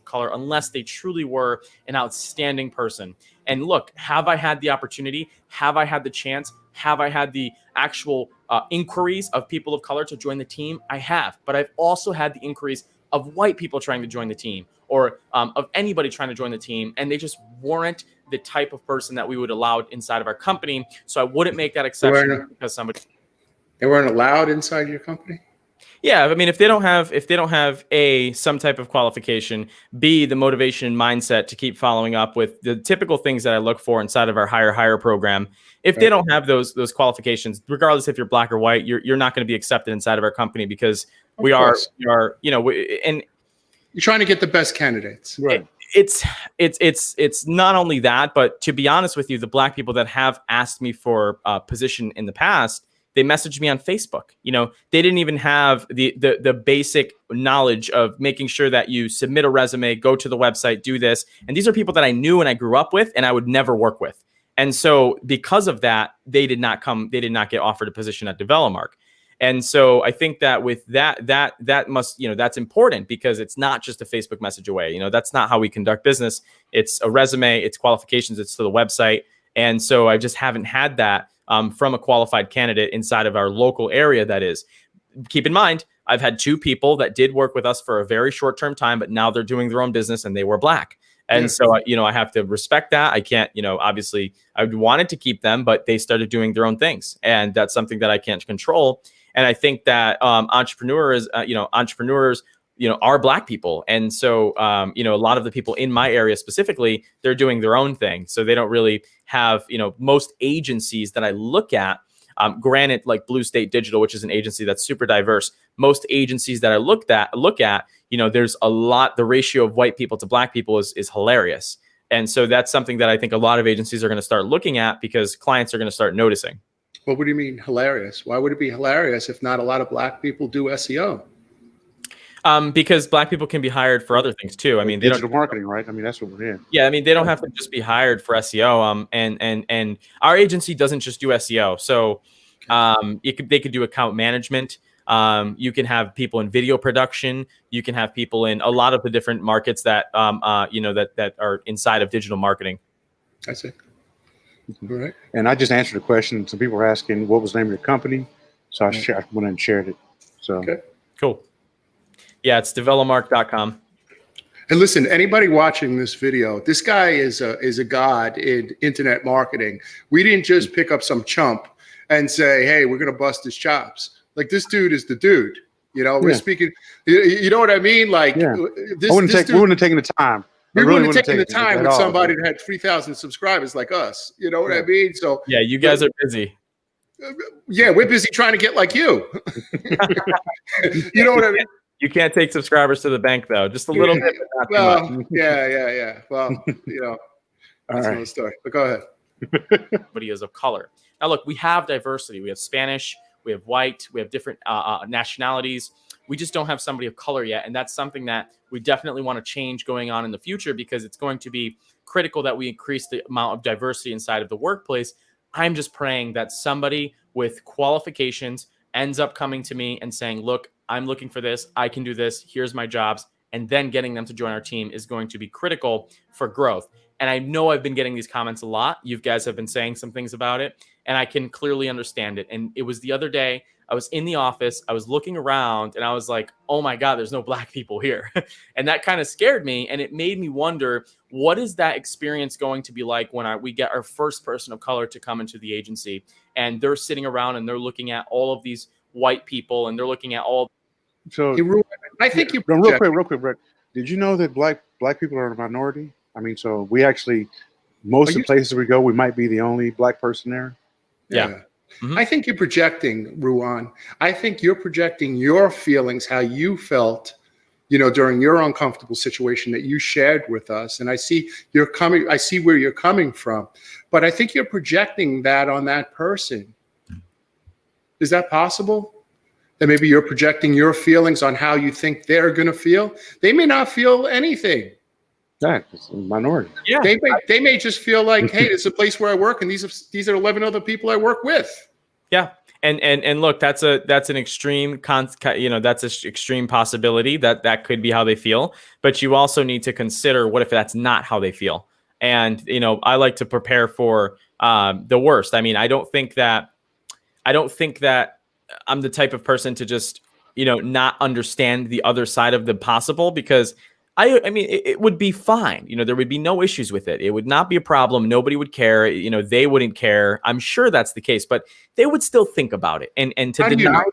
Color, unless they truly were an outstanding person. And look, have I had the opportunity? Have I had the chance? Have I had the actual inquiries of people of color to join the team? I have, but I've also had the inquiries of white people trying to join the team, or of anybody trying to join the team, and they just weren't the type of person that we would allow inside of our company. So I wouldn't make that exception because they weren't allowed inside your company. Yeah, I mean, if they don't have A, some type of qualification, B, the motivation and mindset to keep following up with the typical things that I look for inside of our hire program. If they don't have those qualifications, regardless if you're black or white, you're not going to be accepted inside of our company, because we are, and you're trying to get the best candidates. Right. It's not only that, but to be honest with you, the black people that have asked me for a position in the past, they messaged me on Facebook. They didn't even have the basic knowledge of making sure that you submit a resume, go to the website, do this. And these are people that I knew and I grew up with and I would never work with. And so because of that, they did not get offered a position at Develomark. And so I think that with that must, that's important, because it's not just a Facebook message away. That's not how we conduct business. It's a resume, it's qualifications, it's to the website. And so I just haven't had that from a qualified candidate inside of our local area. That is, keep in mind, I've had 2 people that did work with us for a very short-term time, but now they're doing their own business and they were black. And so, I have to respect that. I can't, obviously I wanted to keep them, but they started doing their own things, and that's something that I can't control. And I think that entrepreneurs are black people. And so, a lot of the people in my area specifically, they're doing their own thing. So they don't really have, most agencies that I look at, granted, like Blue State Digital, which is an agency that's super diverse. Most agencies that I look at, there's a lot, the ratio of white people to black people is hilarious. And so that's something that I think a lot of agencies are going to start looking at, because clients are going to start noticing. Well, what do you mean hilarious? Why would it be hilarious if not a lot of black people do SEO? Because black people can be hired for other things too. I mean, they digital marketing, right? I mean, that's what we're in. Yeah, I mean, they don't have to just be hired for SEO. And our agency doesn't just do SEO. So, they could do account management. You can have people in video production. You can have people in a lot of the different markets that that are inside of digital marketing. I see. All right. And I just answered a question. Some people were asking what was the name of your company, so I went and shared it. So. Okay. Cool. Yeah, it's develomark.com. And listen, anybody watching this video, this guy is a god in internet marketing. We didn't just pick up some chump and say, hey, we're going to bust his chops. Like, this dude is the dude. You know, we're speaking, you know what I mean? Like, Yeah. this, we wouldn't this have taken the time. we really wouldn't have taken the taken it time at with all. somebody that had 3,000 subscribers like us. You know what I mean? So, Yeah, you guys are busy. yeah, we're busy trying to get like you. You know what I mean? You can't take subscribers to the bank, though. Just a little bit, but not too much. Well, yeah. Well, you know, that's another story. But go ahead. Videos of color. Now, look, we have diversity. We have Spanish, we have white, we have different nationalities. We just don't have somebody of color yet. And that's something that we definitely want to change going on in the future, because it's going to be critical that we increase the amount of diversity inside of the workplace. I'm just praying that somebody with qualifications ends up coming to me and saying, look, I'm looking for this. I can do this. Here's my jobs. And then getting them to join our team is going to be critical for growth. And I know I've been getting these comments a lot. You guys have been saying some things about it, and I can clearly understand it. And it was the other day, I was in the office, I was looking around, and I was like, oh my God, there's no Black people here. And that kind of scared me. And it made me wonder, what is that experience going to be like when we get our first person of color to come into the agency, and they're sitting around and they're looking at all of these white people, and they're looking at all. So I think you real quick, Brett. Did you know that black people are a minority? I mean, so we actually, most of the places we go, we might be the only Black person there. Yeah. Mm-hmm. I think you're projecting, Ruan. I think you're projecting your feelings, how you felt, you know, during your uncomfortable situation that you shared with us. And I see I see where you're coming from, but I think you're projecting that on that person. Is that possible? That maybe you're projecting your feelings on how you think they're going to feel. They may not feel anything. Yeah, it's a minority. Yeah. They may just feel like, hey, it's a place where I work, and these are 11 other people I work with. Yeah. And look, that's an extreme that's an extreme possibility that could be how they feel. But you also need to consider, what if that's not how they feel? And, you know, I like to prepare for the worst. I mean, I don't think that I'm the type of person to just, you know, not understand the other side of the possible, because I mean, it would be fine. You know, there would be no issues with it. It would not be a problem. Nobody would care. You know, they wouldn't care. I'm sure that's the case, but they would still think about it. And to deny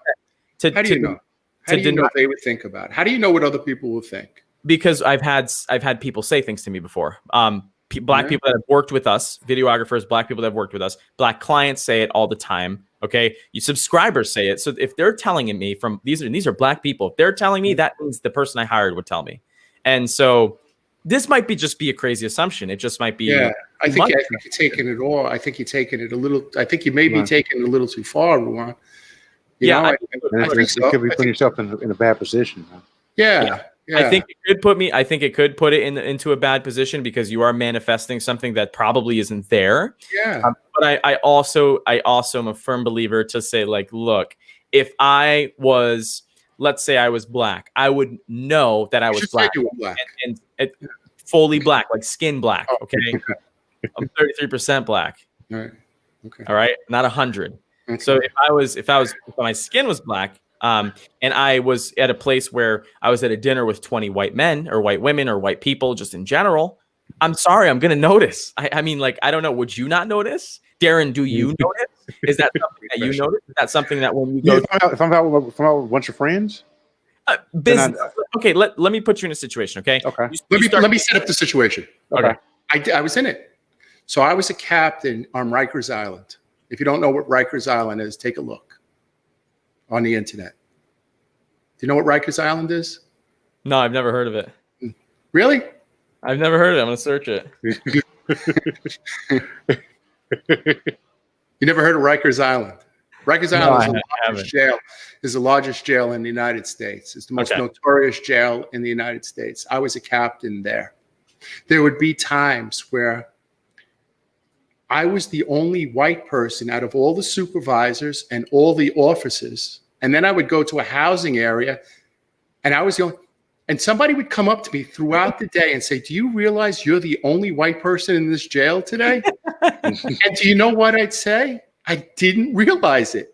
that, how do you know? How do you know they would think about it? How do you know what other people will think? Because I've had people say things to me before. Black people that have worked with us, videographers, Black people that have worked with us, Black clients say it all the time. Okay, you subscribers say it. So if they're telling it me from these are Black people, if they're telling me, that means the person I hired would tell me. And so this might be a crazy assumption. It just might be. Yeah, I think you're taking it all. I think you're taking it a little. I think you may be taking it a little too far, Ruan. I think so. You could be putting yourself in a bad position. Huh? Yeah. I think it could put me. I think it could put it into a bad position, because you are manifesting something that probably isn't there. Yeah. But I also am a firm believer to say, like, look, if I was, let's say I was Black, I would know that I was Black, and fully Black, like skin Black. Okay, I'm 33% Black. All right. Okay. All right, not 100. Okay. So if my skin was Black, and I was at a place where I was at a dinner with 20 white men or white women or white people, just in general, I'm sorry, I'm gonna notice. I mean, like, I don't know. Would you not notice, Darren? Do you notice? Is that something that you notice? Is that something that when you go, if I'm out with a bunch of friends, business? Okay, let me put you in a situation. Okay. Okay. Let me set up the situation. Okay. I was in it. So I was a captain on Rikers Island. If you don't know what Rikers Island is, take a look on the internet. Do you know what Rikers Island is? No, I've never heard of it. Really? I've never heard of it. I'm gonna search it. You never heard of Rikers Island? Rikers Island is the largest jail in the United States. It's the most notorious jail in the United States. I was a captain there. There would be times where I was the only white person out of all the supervisors and all the officers. And then I would go to a housing area, and I was the only, and somebody would come up to me throughout the day and say, do you realize you're the only white person in this jail today? And do you know what I'd say? I didn't realize it.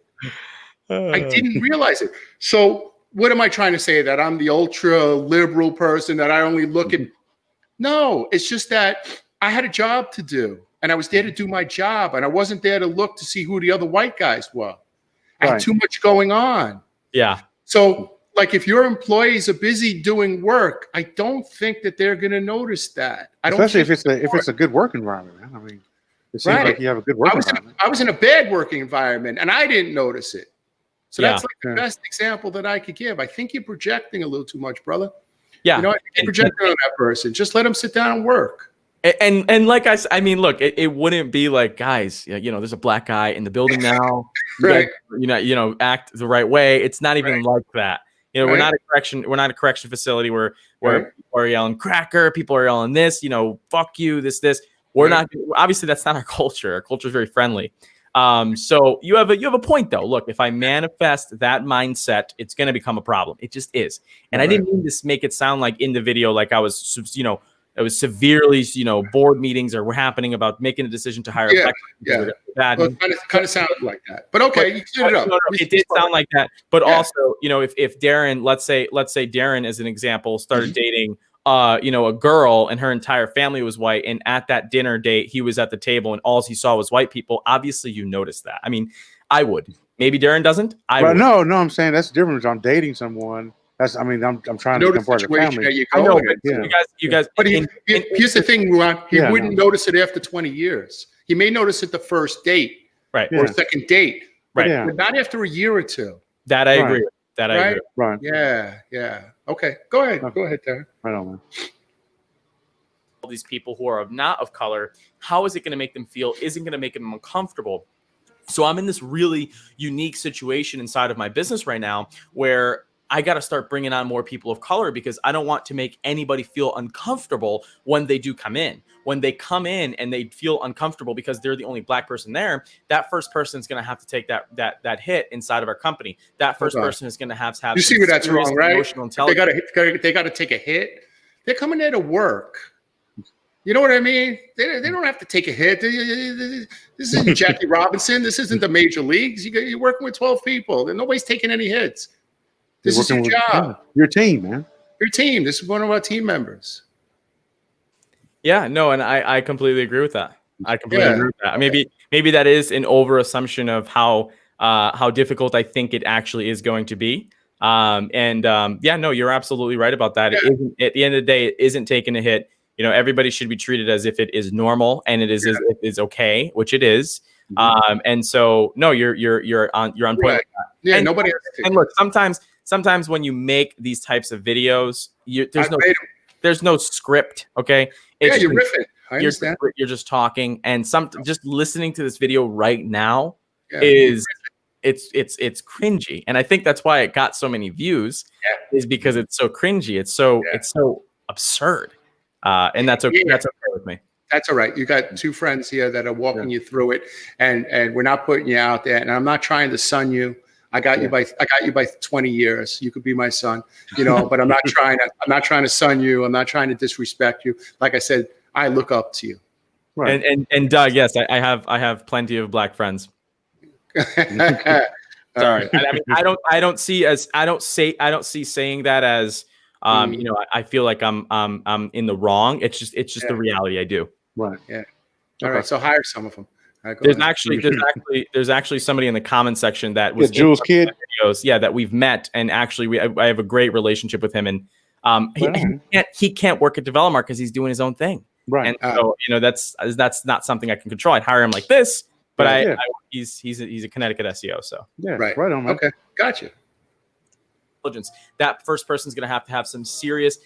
I didn't realize it. So what am I trying to say? That I'm the ultra liberal person, that I only look at. No, it's just that I had a job to do, and I was there to do my job, and I wasn't there to look to see who the other white guys were. I had too much going on. Yeah. So, like, if your employees are busy doing work, I don't think that they're going to notice that. I don't, especially if it's a good work environment, man. I mean, it seems like you have a good work environment. I was in a bad working environment, and I didn't notice it. So that's like the best example that I could give. I think you're projecting a little too much, brother. Yeah. You know, you're projecting on that person. Just let them sit down and work. And like I mean, look, it wouldn't be like, guys, you know, there's a black guy in the building now. Right. You know, act the right way. It's not even like that. You know, we're not a correction facility where people are yelling cracker, people are yelling this, you know, fuck you, this. We're not, obviously that's not our culture. Our culture is very friendly. So you have a point though. Look, if I manifest that mindset, it's going to become a problem. It just is. And I didn't mean to make it sound like in the video, like I was, you know, it was severely, you know, board meetings were happening about making a decision to hire. Well, it kind of sounded like that, but okay, you cleared it up. No, it did sound like that, but also, you know, if Darren, let's say Darren, as an example, started dating, you know, a girl, and her entire family was white, and at that dinner date, he was at the table, and all he saw was white people. Obviously, you noticed that. I mean, I would. Maybe Darren doesn't. No, I'm saying that's the difference. I'm dating someone. I mean, I'm trying to become part of the family. I know, you guys. But here's the thing, Ron. He wouldn't notice it after 20 years. He may notice it the first date, or second date, but not after a year or two. That I agree. That I agree. Right. Yeah. Okay. Go ahead. Go ahead, Darren. Right on, man. All these people who are not of color, how is it going to make them feel? Isn't going to make them uncomfortable. So I'm in this really unique situation inside of my business right now where I got to start bringing on more people of color, because I don't want to make anybody feel uncomfortable when they do come in. When they come in and they feel uncomfortable because they're the only black person there, that first person is going to have to take that hit inside of our company. That first person is going to have You see where that's wrong, right? They got to take a hit. They're coming there to work. You know what I mean? They don't have to take a hit. This isn't Jackie Robinson. This isn't the major leagues. You're working with 12 people, and nobody's taking any hits. This is your job. Your team, man. Your team. This is one of our team members. Yeah, no, and I completely agree with that. I completely agree with that. Maybe that is an over assumption of how difficult I think it actually is going to be. No, you're absolutely right about that. It isn't, at the end of the day, it isn't taking a hit. You know, everybody should be treated as if it is normal and it is okay, which it is. And so no, you're on point. Right. Yeah, and, nobody. And look, sometimes when you make these types of videos, there's no script. Okay. It's you're riffing. I understand. You're just talking, and just listening to this video right now it's cringy, and I think that's why it got so many views. Is because it's so cringy. It's so absurd, and that's okay. That's okay with me. That's all right. You got two friends here that are walking you through it, and we're not putting you out there. And I'm not trying to son you. I got you by 20 years. You could be my son, you know. But I'm not trying to son you. I'm not trying to disrespect you. Like I said, I look up to you. Right. And Doug, yes, I have plenty of black friends. Sorry, I mean, I don't see saying that as you know, I feel like I'm in the wrong. It's just the reality. I do. Right. Yeah. All right. So hire some of them. There's actually somebody in the comment section that was Jules Kid videos, that we've met, and actually I have a great relationship with him, and he can't work at DevelopMart because he's doing his own thing, right? And so you know that's not something I can control. I'd hire him like this, but he's a Connecticut SEO, so right on, man. Okay, gotcha. That first person's going to have some serious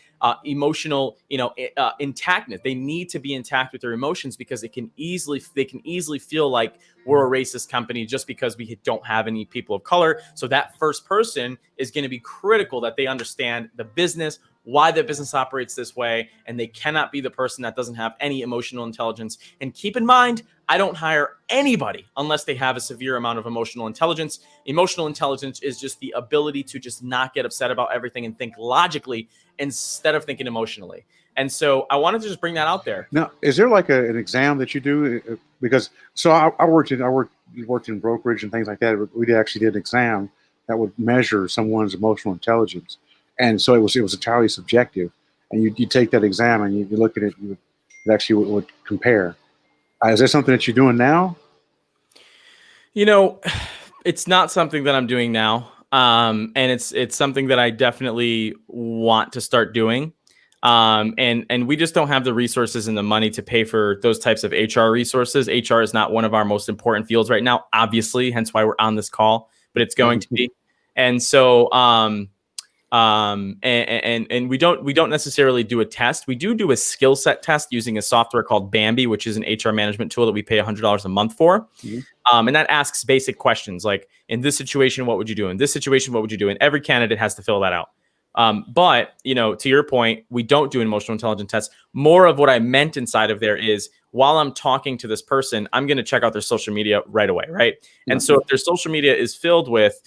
emotional, intactness. They need to be intact with their emotions, because they can easily feel like we're a racist company just because we don't have any people of color. So that first person is going to be critical that they understand the business, why the business operates this way, and they cannot be the person that doesn't have any emotional intelligence. And keep in mind, I don't hire anybody unless they have a severe amount of emotional intelligence. Emotional intelligence is just the ability to just not get upset about everything and think logically instead of thinking emotionally. And so I wanted to just bring that out there. Now, is there like an exam that you do? Because I worked in brokerage and things like that. We actually did an exam that would measure someone's emotional intelligence, and so it was entirely subjective. And you take that exam and you look at it, it actually would compare. Is that something that you're doing now? You know, it's not something that I'm doing now. And it's something that I definitely want to start doing. And we just don't have the resources and the money to pay for those types of HR resources. HR is not one of our most important fields right now, obviously, hence why we're on this call, but it's going to be. And so, and we don't necessarily do a test. We do a skill set test using a software called Bambi, which is an HR management tool that we pay $100 a month for. And that asks basic questions like, in this situation, what would you do? In this situation, what would you do? And every candidate has to fill that out. But, you know, to your point, we don't do an emotional intelligence test. More of what I meant inside of there is, while I'm talking to this person, I'm going to check out their social media right away, right? And so if their social media is filled with,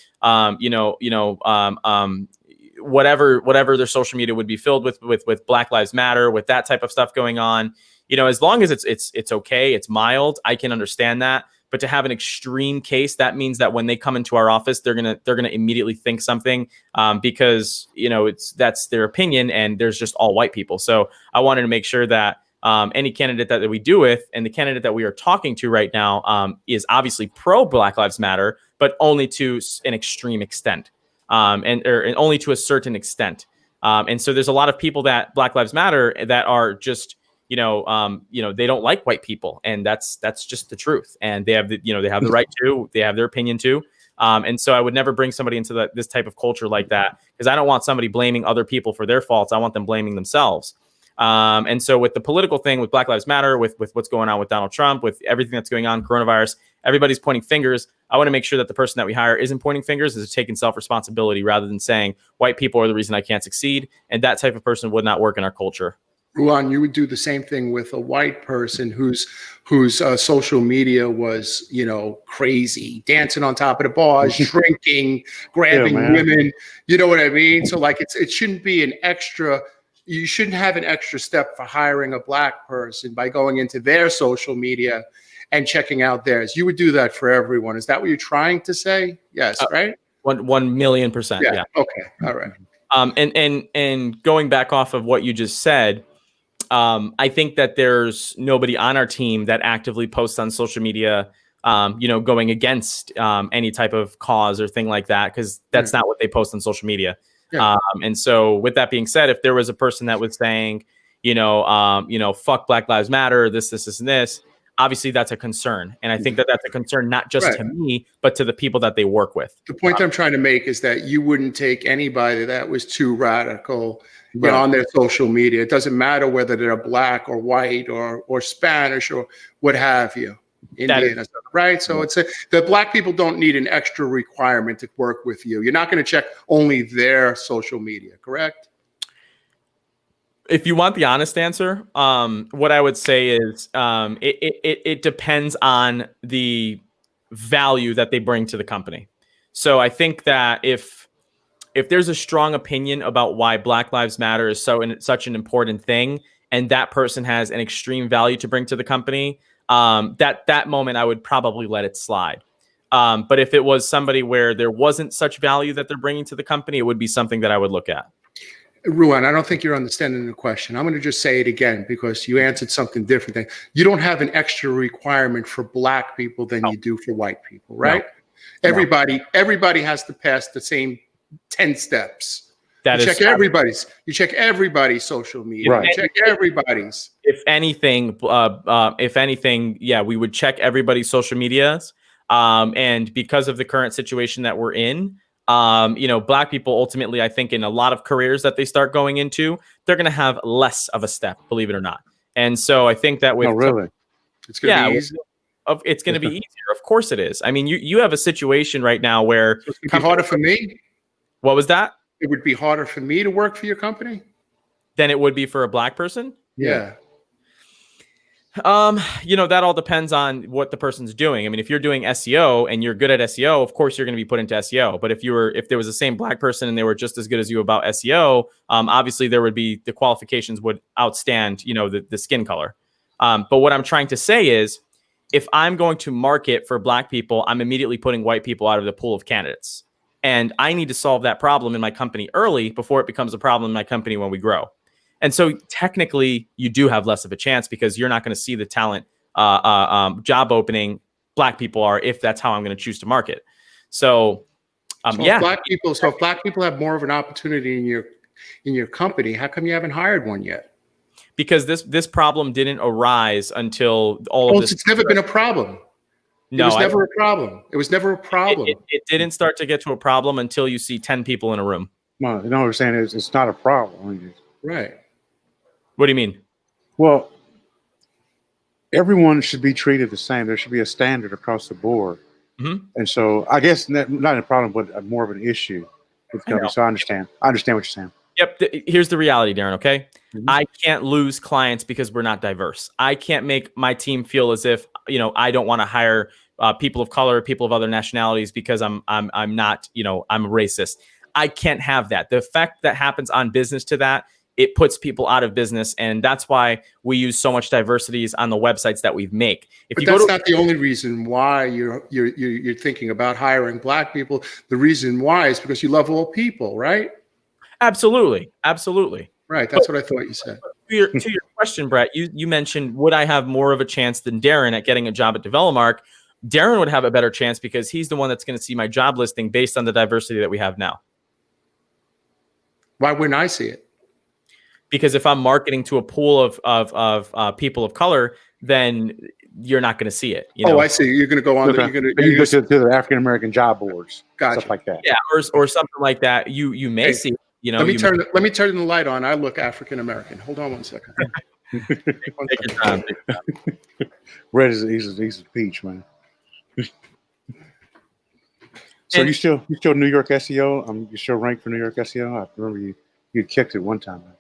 whatever their social media would be filled with Black Lives Matter, with that type of stuff going on, you know, as long as it's okay, it's mild, I can understand that. But to have an extreme case, that means that when they come into our office, they're gonna immediately think something, because, you know, that's their opinion, and there's just all white people. So I wanted to make sure that any candidate that we do with, and the candidate that we are talking to right now, is obviously pro Black Lives Matter, but only to an extreme extent, and only to a certain extent. And so there's a lot of people that Black Lives Matter that are just, they don't like white people, and that's just the truth. And they have the right to, they have their opinion too. And so I would never bring somebody into this type of culture like that, because I don't want somebody blaming other people for their faults. I want them blaming themselves. And so with the political thing, with Black Lives Matter, with what's going on with Donald Trump, with everything that's going on, coronavirus, everybody's pointing fingers. I want to make sure that the person that we hire isn't pointing fingers, is taking self-responsibility rather than saying white people are the reason I can't succeed. And that type of person would not work in our culture. Ruan, you would do the same thing with a white person whose social media was, crazy, dancing on top of the bars, drinking, grabbing women. You know what I mean? So like, it shouldn't be an extra. You shouldn't have an extra step for hiring a Black person by going into their social media and checking out theirs. You would do that for everyone. Is that what you're trying to say? Yes, right? 1,000,000%. Yeah. Okay. All right. And going back off of what you just said, I think that there's nobody on our team that actively posts on social media, going against any type of cause or thing like that, because that's not what they post on social media. Yeah. And so with that being said, if there was a person that was saying, fuck Black Lives Matter, this, and this, obviously that's a concern. And I think that that's a concern, not just to me, but to the people that they work with. The point I'm trying to make is that you wouldn't take anybody that was too radical on their social media. It doesn't matter whether they're Black or white or Spanish or what have you. Indian, right? So the Black people don't need an extra requirement to work with you. You're not going to check only their social media, correct? If you want the honest answer, what I would say is it depends on the value that they bring to the company. So I think that if there's a strong opinion about why Black Lives Matter is such an important thing, and that person has an extreme value to bring to the company, that moment I would probably let it slide. But if it was somebody where there wasn't such value that they're bringing to the company, it would be something that I would look at. Ruan, I don't think you're understanding the question. I'm going to just say it again because you answered something different. You don't have an extra requirement for Black people than you do for white people, right? No. Everybody has to pass the same 10 steps. You check everybody's social media. Right. You check everybody's. If anything, we would check everybody's social medias. And because of the current situation that we're in, Black people ultimately, I think in a lot of careers that they start going into, they're going to have less of a step, believe it or not. And so I think that with it's going to be easier. It's going to be easier. Of course it is. I mean, you have a situation right now where it's going to be harder for me. What was that? It would be harder for me to work for your company than it would be for a Black person. Yeah. That all depends on what the person's doing. I mean, if you're doing SEO and you're good at SEO, of course you're going to be put into SEO. But if there was the same Black person and they were just as good as you about SEO, obviously the qualifications would outstand, the skin color. But what I'm trying to say is, if I'm going to market for Black people, I'm immediately putting white people out of the pool of candidates. And I need to solve that problem in my company early before it becomes a problem in my company when we grow. And so technically you do have less of a chance because you're not going to see the talent job opening Black people are, if that's how I'm going to choose to market. So, if Black people have more of an opportunity in your company, how come you haven't hired one yet? Because this problem didn't arise until all of this. It's never been a problem. No, it was never a problem. It was never a problem. It didn't start to get to a problem until you see 10 people in a room. Well, you know what I'm saying is it's not a problem. Right. What do you mean? Well, everyone should be treated the same. There should be a standard across the board. Mm-hmm. And so I guess not a problem, but more of an issue with companies. So I understand what you're saying. Yep. Here's the reality, Darren. Okay. Mm-hmm. I can't lose clients because we're not diverse. I can't make my team feel as if, I don't want to hire people of color, people of other nationalities because I'm not, I'm racist. I can't have that. The effect that happens on business to that, it puts people out of business. And that's why we use so much diversities on the websites that we make. But that's not the only reason why you're thinking about hiring Black people. The reason why is because you love all people, right? Absolutely. Absolutely. Right. That's what I thought you said. To your question, Brett, you mentioned, would I have more of a chance than Darren at getting a job at Develomark? Darren would have a better chance because he's the one that's going to see my job listing based on the diversity that we have now. Why wouldn't I see it? Because if I'm marketing to a pool of people of color, then you're not going to see it. Oh, I see. You're going to go on. Okay. You go to the African American job boards, gotcha. Stuff like that. Yeah, or something like that. You may see. Let me turn the light on. I look African American. Hold on one second. Take your time. Red is he's a peach, man. So you still New York SEO? You still ranked for New York SEO? I remember you kicked it one time, man.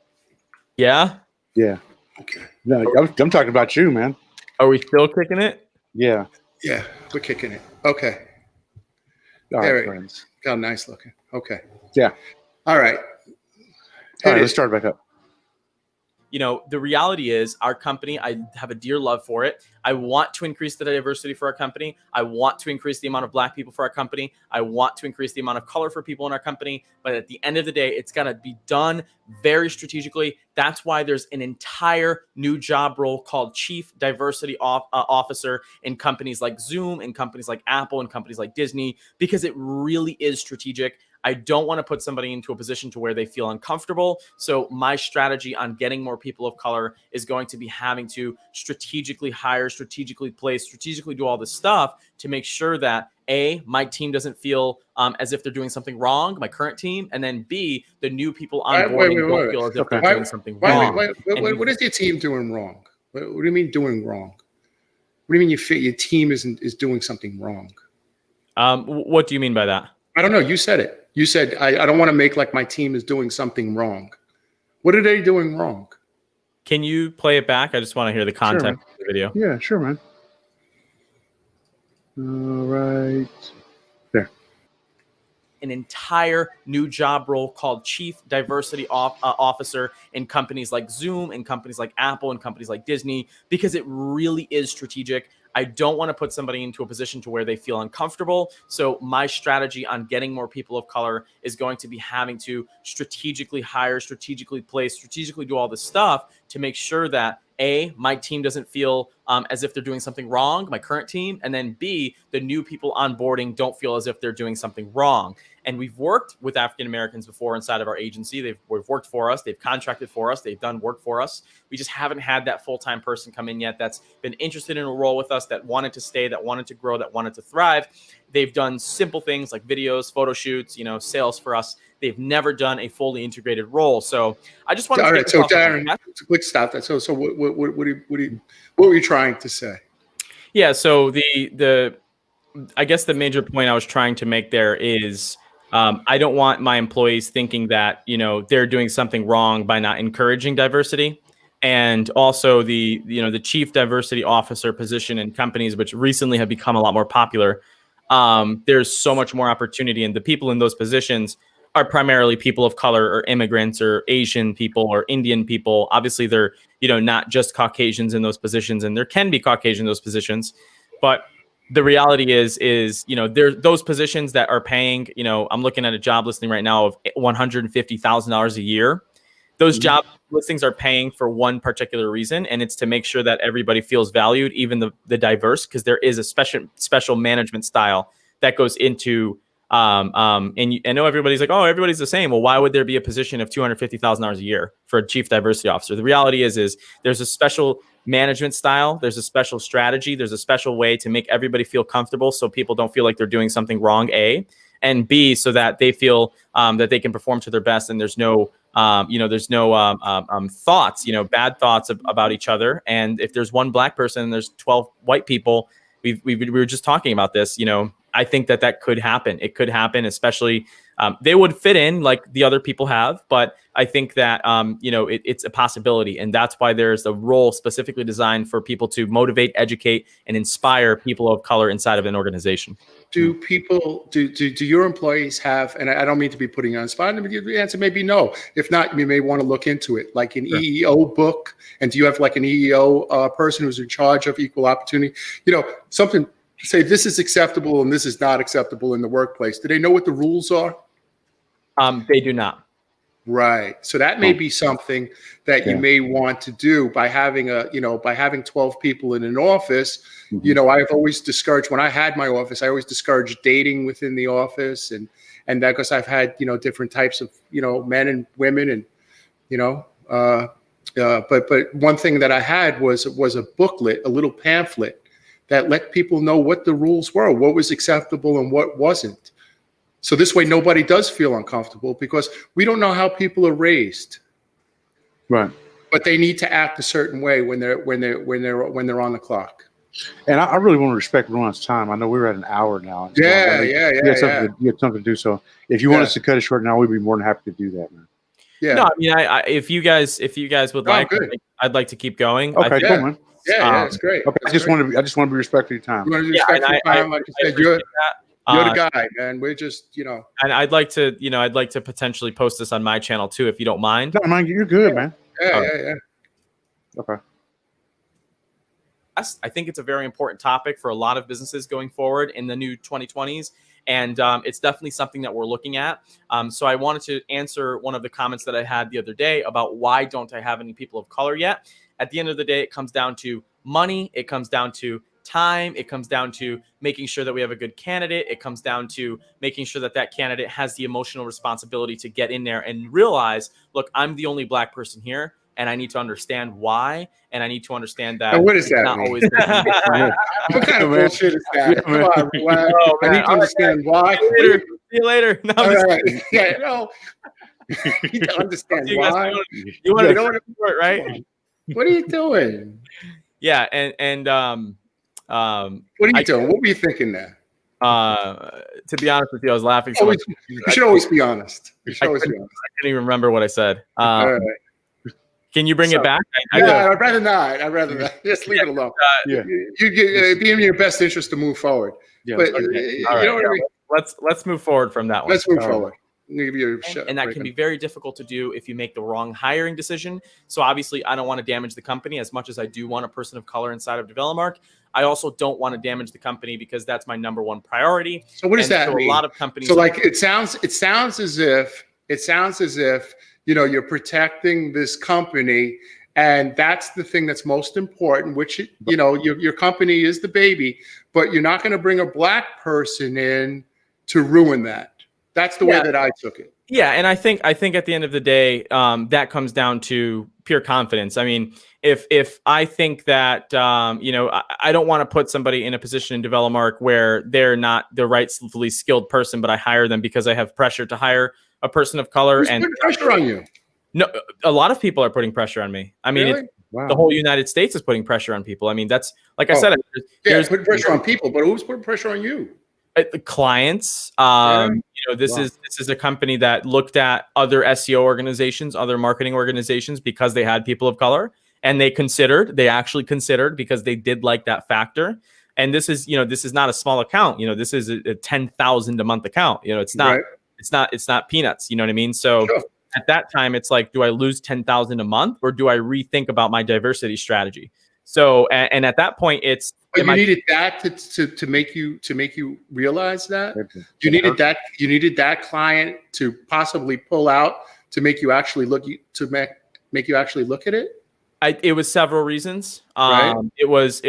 Yeah. Yeah. Okay. No, I'm talking about you, man. Are we still kicking it? Yeah. Yeah, we're kicking it. Okay. All there right, it is. Got nice looking. Okay. Yeah. All right. All right, let's start back up. The reality is our company, I have a dear love for it. I want to increase the diversity for our company. I want to increase the amount of Black people for our company. I want to increase the amount of color for people in our company. But at the end of the day, it's got to be done very strategically. That's why there's an entire new job role called Chief Diversity Officer in companies like Zoom, in companies like Apple, in companies like Disney, because it really is strategic. I don't want to put somebody into a position to where they feel uncomfortable. So my strategy on getting more people of color is going to be having to strategically hire, strategically place, strategically do all this stuff to make sure that A, my team doesn't feel as if they're doing something wrong, my current team, and then B, the new people onboarding don't feel as if they're doing something wrong. What is your team doing wrong? What do you mean doing wrong? What do you mean your team is doing something wrong? What do you mean by that? I don't know. You said it. You said, I don't want to make like my team is doing something wrong. What are they doing wrong? Can you play it back? I just want to hear the context of the video. Yeah, sure, man. All right. There. An entire new job role called Chief Diversity Officer in companies like Zoom, in companies like Apple, in companies like Disney, because it really is strategic. I don't want to put somebody into a position to where they feel uncomfortable. So my strategy on getting more people of color is going to be having to strategically hire, strategically place, strategically do all this stuff to make sure that A, my team doesn't feel as if they're doing something wrong, my current team, and then B, the new people onboarding don't feel as if they're doing something wrong. And we've worked with African Americans before inside of our agency. They've worked for us. They've contracted for us. They've done work for us. We just haven't had that full-time person come in yet that's been interested in a role with us, that wanted to stay, that wanted to grow, that wanted to thrive. They've done simple things like videos, photo shoots, sales for us. They've never done a fully integrated role. So I just wanted to get so Darren, quick stop that. So what were you trying to say? Yeah. So I guess the major point I was trying to make there is I don't want my employees thinking that, they're doing something wrong by not encouraging diversity. And also the chief diversity officer position in companies, which recently have become a lot more popular. There's so much more opportunity, and the people in those positions are primarily people of color or immigrants or Asian people or Indian people. Obviously, they're, not just Caucasians in those positions, and there can be Caucasian in those positions, but the reality is, there those positions that are paying, I'm looking at a job listing right now of $150,000 a year. Those job listings are paying for one particular reason, and it's to make sure that everybody feels valued, even the diverse, because there is a special management style that goes into. I know everybody's like, oh, everybody's the same. Well, why would there be a position of $250,000 a year for a chief diversity officer? The reality is there's a special management style. There's a special strategy. There's a special way to make everybody feel comfortable, so people don't feel like they're doing something wrong. A, and B, so that they feel that they can perform to their best, and there's no thoughts, bad thoughts about each other. And if there's one black person and there's 12 white people, we were just talking about this, I think that could happen. It could happen, especially they would fit in like the other people have. But I think that, it's a possibility. And that's why there's a role specifically designed for people to motivate, educate, and inspire people of color inside of an organization. Do your employees have, and I don't mean to be putting you on the spot, the answer may be no. If not, you may want to look into it, like an EEO book. And do you have like an EEO person who's in charge of equal opportunity? Something to say this is acceptable and this is not acceptable in the workplace. Do they know what the rules are? They do not. Right. So that may be something that you may want to do by having by having 12 people in an office. I've always discouraged, when I had my office, I always discouraged dating within the office, and that because I've had, different types of, men and women, and, but one thing that I had was a booklet, a little pamphlet that let people know what the rules were, what was acceptable and what wasn't. So this way, nobody does feel uncomfortable, because we don't know how people are raised, right? But they need to act a certain way when they're on the clock. And I really want to respect Ron's time. I know we're at an hour now. So you have something to do. So if you want us to cut it short now, we'd be more than happy to do that, man. Yeah. No, I mean, if you guys would like, I'd like to keep going. Okay, cool, man. Yeah, that's great. Okay, I just want to be respectful of your time. You want to be respectful of your time, like you said, you're the guy, and we're just, And I'd like to potentially post this on my channel too, if you don't mind. No, man, you're good, man. Yeah. Okay. I think it's a very important topic for a lot of businesses going forward in the new 2020s. And it's definitely something that we're looking at. So I wanted to answer one of the comments that I had the other day about why don't I have any people of color yet? At the end of the day, it comes down to money. It comes down to time. It comes down to making sure that we have a good candidate. It comes down to making sure that candidate has the emotional responsibility to get in there and realize, look, I'm the only black person here, and I need to understand why, and I need to understand that. What does that not mean? Always what kind of bullshit is that? Come on, wow. I need to understand why. See you later. No, right. Yeah, you need to understand why. You want to know what, right? What are you doing? Yeah, and what are you doing? What were you thinking there? To be honest with you, I was laughing so much. You should always be honest. You should always be honest. I couldn't even remember what I said. All right. Can you bring it back? I'd rather not. Just leave it alone. You be in your best interest to move forward. Yeah. But you know what I mean? Let's move forward from that one. Let's move forward. And that can be very difficult to do if you make the wrong hiring decision. So obviously, I don't want to damage the company as much as I do want a person of color inside of DevelopMark. I also don't want to damage the company because that's my number one priority. So what does that mean? A lot of companies. So like it sounds as if you're protecting this company, and that's the thing that's most important. Which your company is the baby, but you're not going to bring a black person in to ruin that. That's the way that I took it. Yeah, and I think at the end of the day, that comes down to pure confidence. I mean, if I think that I don't want to put somebody in a position in DevelopMark where they're not the rightfully skilled person, but I hire them because I have pressure to hire a person of color. Who's putting pressure on you? No, a lot of people are putting pressure on me. I mean, really? The whole United States is putting pressure on people. I mean, that's like I said. There's putting pressure on people, but who's putting pressure on you? The clients. This is a company that looked at other SEO organizations, other marketing organizations, because they had people of color, and they actually considered because they did like that factor. And this is not a small account. This is a $10,000 a month account. It's not. Right. It's not peanuts. You know what I mean? So at that time, it's like, do I lose $10,000 a month, or do I rethink about my diversity strategy? So, and at that point, it's But am you I needed that to make you realize that It- you needed that client to possibly pull out to make you actually look make you actually look at it, it was several reasons. right? It was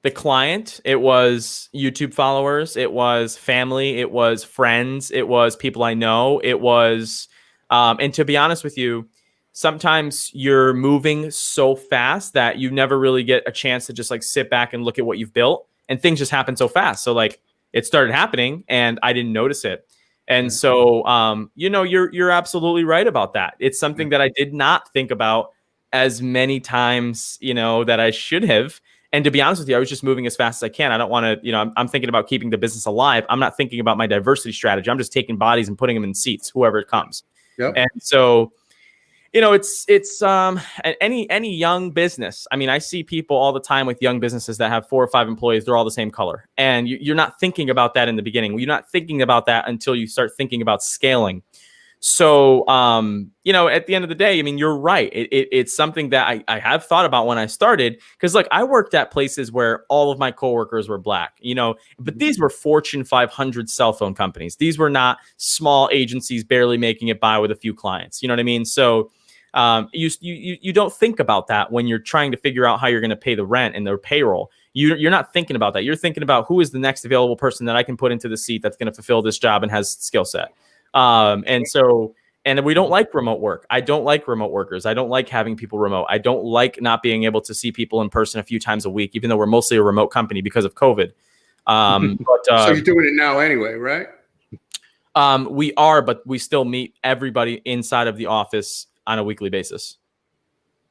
the client, it was YouTube followers, it was family, it was friends, it was people I know, it was, and to be honest with you, sometimes you're moving so fast that you never really get a chance to just like sit back and look at what you've built, and things just happen so fast. So like it started happening and I didn't notice it. And so, you're absolutely right about that. It's something that I did not think about as many times, that I should have. And to be honest with you, I was just moving as fast as I can. I don't want to, I'm thinking about keeping the business alive. I'm not thinking about my diversity strategy. I'm just taking bodies and putting them in seats, whoever it comes. Yep. And so, it's any young business. I mean, I see people all the time with young businesses that have 4 or 5 employees. They're all the same color. And you're not thinking about that in the beginning. You're not thinking about that until you start thinking about scaling. So, at the end of the day, I mean, you're right. It's something that I have thought about when I started, because like I worked at places where all of my coworkers were black, but these were Fortune 500 cell phone companies. These were not small agencies barely making it by with a few clients. You know what I mean? So, you don't think about that when you're trying to figure out how you're going to pay the rent and their payroll. You're not thinking about that. You're thinking about who is the next available person that I can put into the seat that's going to fulfill this job and has skill set. And we don't like remote work. I don't like remote workers. I don't like having people remote. I don't like not being able to see people in person a few times a week, even though we're mostly a remote company because of COVID. So you're doing it now anyway, right? We are, but we still meet everybody inside of the office on a weekly basis.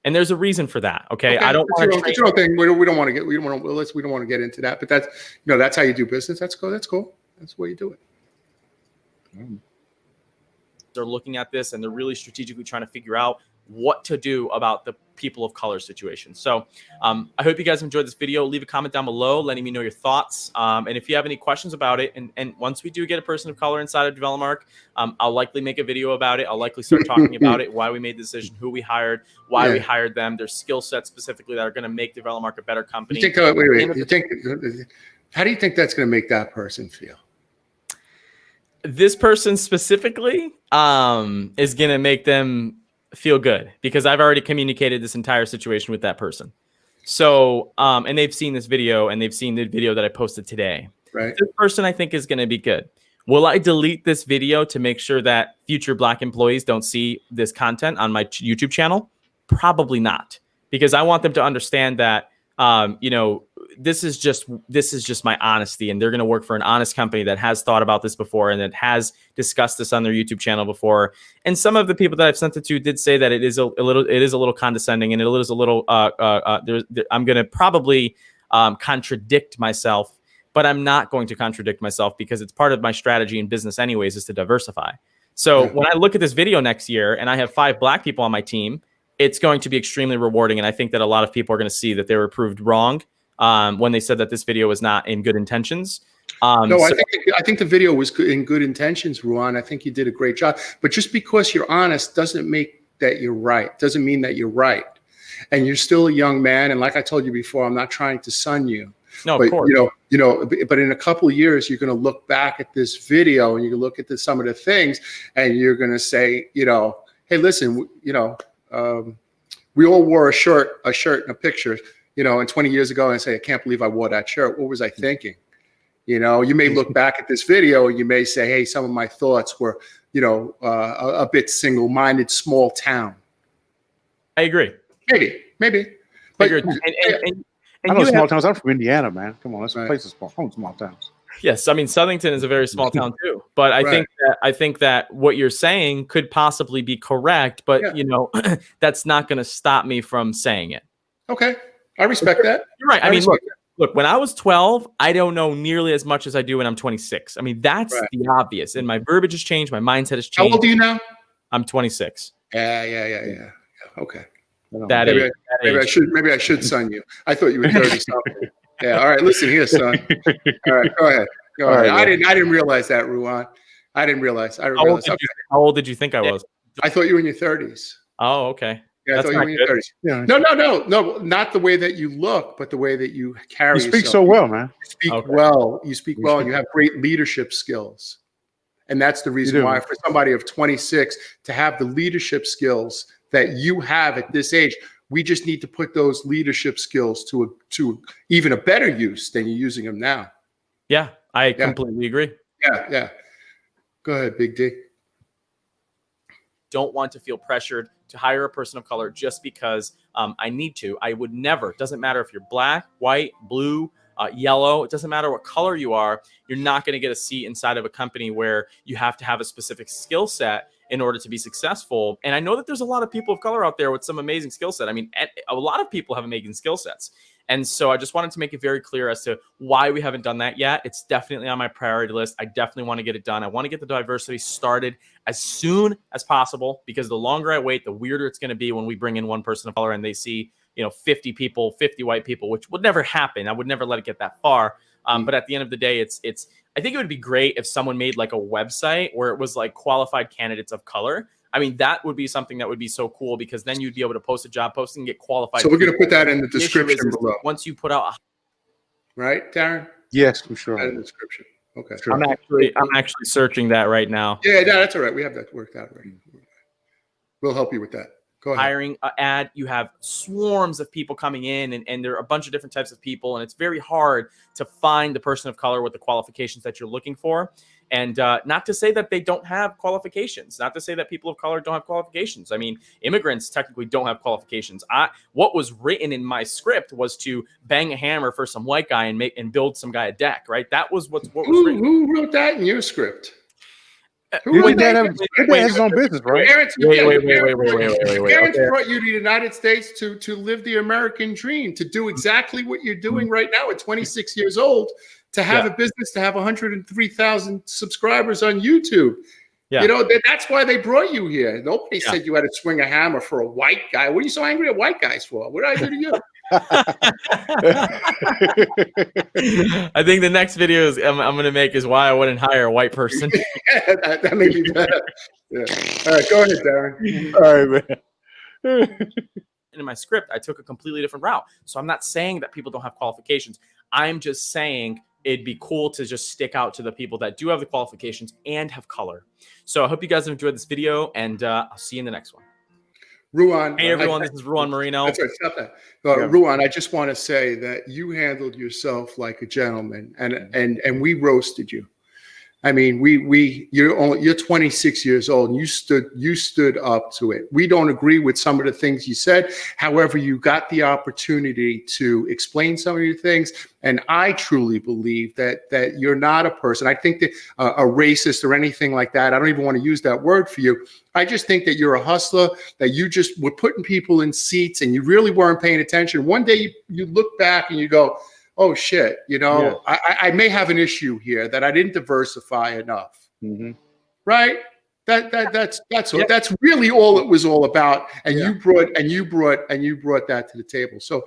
And there's a reason for that. Okay. I don't want to. It's your own thing. We don't want to get into that, but that's how you do business. That's cool. That's cool. That's the way you do it. They're looking at this and they're really strategically trying to figure out what to do about the people of color situation. So I hope you guys enjoyed this video. Leave a comment down below letting me know your thoughts. And if you have any questions about it, and once we do get a person of color inside of DevelopMark, I'll likely make a video about it. I'll likely start talking about it, why we made the decision, who we hired, why we hired them, their skill sets specifically that are going to make DevelopMark a better company. How do you think that's going to make that person feel? This person specifically is going to make them feel good, because I've already communicated this entire situation with that person. So, and they've seen this video and they've seen the video that I posted today. Right. This person I think is going to be good. Will I delete this video to make sure that future Black employees don't see this content on my YouTube channel? Probably not, because I want them to understand that, this is just my honesty, and they're going to work for an honest company that has thought about this before and that has discussed this on their YouTube channel before. And some of the people that I've sent it to did say that it is a little condescending, and it is a little I'm going to probably contradict myself, but I'm not going to contradict myself because it's part of my strategy in business anyways, is to diversify. So when I look at this video next year and I have 5 Black people on my team, it's going to be extremely rewarding. And I think that a lot of people are going to see that they were proved wrong when they said that this video was not in good intentions. I think the video was in good intentions, Ruan. I think you did a great job. But just because you're honest doesn't make that you're right. Doesn't mean that you're right. And you're still a young man. And like I told you before, I'm not trying to sun you. No, but, of course. But in a couple of years, you're going to look back at this video and you can look at some of the things, and you're going to say, hey, listen, we all wore a shirt in a picture, and 20 years ago, and say, I can't believe I wore that shirt. What was I thinking? You may look back at this video and you may say, hey, some of my thoughts were, a bit single-minded, small town. I agree. Maybe. But, I know small towns. I'm from Indiana, man. Come on, let's place a small towns. Yes, I mean Southington is a very small town too. But I think that what you're saying could possibly be correct, but that's not going to stop me from saying it. Okay, I respect that. You're right. I mean, look, when I was 12, I don't know nearly as much as I do when I'm 26. I mean, that's the obvious. And my verbiage has changed. My mindset has changed. How old are you now? I'm 26. Yeah. Okay. Maybe I should son you. I thought you were 30 something. Yeah. All right. Listen here, son. All right. Go ahead. Right, I didn't realize that, Ruan. I didn't realize. How old did you think I was? I thought you were in your 30s. Oh, okay. Yeah, I That's thought you not were in good. your 30s. Yeah. No, not the way that you look, but the way that you carry You speak yourself. so well, man. You speak Okay. well. You speak You well, speak- and you have great leadership skills. And that's the reason do. why, for somebody of 26 to have the leadership skills that you have at this age, we just need to put those leadership skills to even a better use than you're using them now. Yeah, I completely agree. Yeah. Go ahead, Big D. Don't want to feel pressured to hire a person of color just because I need to. I would never. It doesn't matter if you're black, white, blue, yellow. It doesn't matter what color you are. You're not going to get a seat inside of a company where you have to have a specific skill set in order to be successful. And I know that there's a lot of people of color out there with some amazing skill set. I mean, a lot of people have amazing skill sets. And so I just wanted to make it very clear as to why we haven't done that yet. It's definitely on my priority list. I definitely want to get it done. I want to get the diversity started as soon as possible, because the longer I wait, the weirder it's going to be when we bring in one person of color and they see, 50 people, 50 white people, which would never happen. I would never let it get that far. But at the end of the day, I think it would be great if someone made like a website where it was like qualified candidates of color. I mean, that would be something that would be so cool, because then you'd be able to post a job posting and get qualified. So we're going to put that in the The issue description is below, once you put out right, Darren? Yes, for Put sure. that in the description. Okay. Sure. I'm actually searching that right now. Yeah, no, that's all right. We have that worked out. Right. We'll help you with that. Go ahead. hiring ad, you have swarms of people coming in, and there are a bunch of different types of people, and it's very hard to find the person of color with the qualifications that you're looking for. And not to say that they don't have qualifications, not to say that people of color don't have qualifications. I mean, immigrants technically don't have qualifications. What was written in my script was to bang a hammer for some white guy and build some guy a deck, right? That was what was written. Who wrote that in your script? Your wrote dad that? has his own business, right? Parents, Wait. Parents Okay. brought you to the United States to live the American dream, to do exactly what you're doing right now at 26 years old, to have a business, to have 103,000 subscribers on YouTube. Yeah. That's why they brought you here. Nobody said you had to swing a hammer for a white guy. What are you so angry at white guys for? What did I do to you? I think the next video I'm going to make is why I wouldn't hire a white person. that may be better. Yeah. All right, go ahead, Darren. All right, man. In my script, I took a completely different route. So I'm not saying that people don't have qualifications. I'm just saying it'd be cool to just stick out to the people that do have the qualifications and have color. So I hope you guys have enjoyed this video, and I'll see you in the next one. Ruan. Hey, everyone, this is Ruan Marino. That's right. Stop that. Ruan, I just want to say that you handled yourself like a gentleman, and we roasted you. I mean, you're 26 years old, and you stood up to it. We don't agree with some of the things you said. However, you got the opportunity to explain some of your things, and I truly believe that you're not a person. I think that a racist or anything like that. I don't even want to use that word for you. I just think that you're a hustler, that you just were putting people in seats, and you really weren't paying attention. One day you look back and you go, oh shit, I may have an issue here that I didn't diversify enough. Mm-hmm. Right? That's really all it was all about. And you brought that to the table. So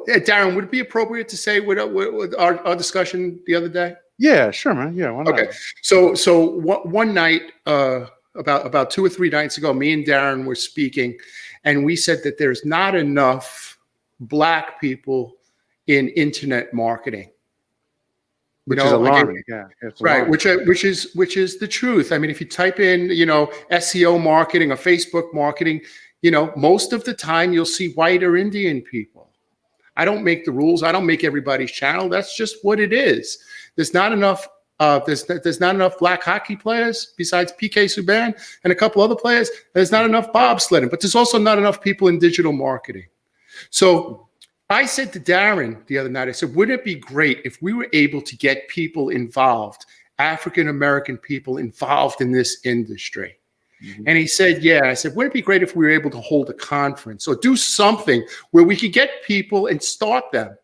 Darren, would it be appropriate to say what our discussion the other day? Yeah, sure, man. Yeah, why not? Okay. So one night, about 2 or 3 nights ago, me and Darren were speaking, and we said that there's not enough Black people in internet marketing, Which is alarming. It's right? alarming. Which is the truth. I mean, if you type in, SEO marketing or Facebook marketing, most of the time you'll see white or Indian people. I don't make the rules. I don't make everybody's channel. That's just what it is. There's not enough. There's not enough Black hockey players besides PK Subban and a couple other players. There's not enough bobsledding, but there's also not enough people in digital marketing. So I said to Darren the other night, I said, wouldn't it be great if we were able to get people involved, African-American people involved in this industry? Mm-hmm. And he said, yeah. I said, wouldn't it be great if we were able to hold a conference or do something where we could get people and start them?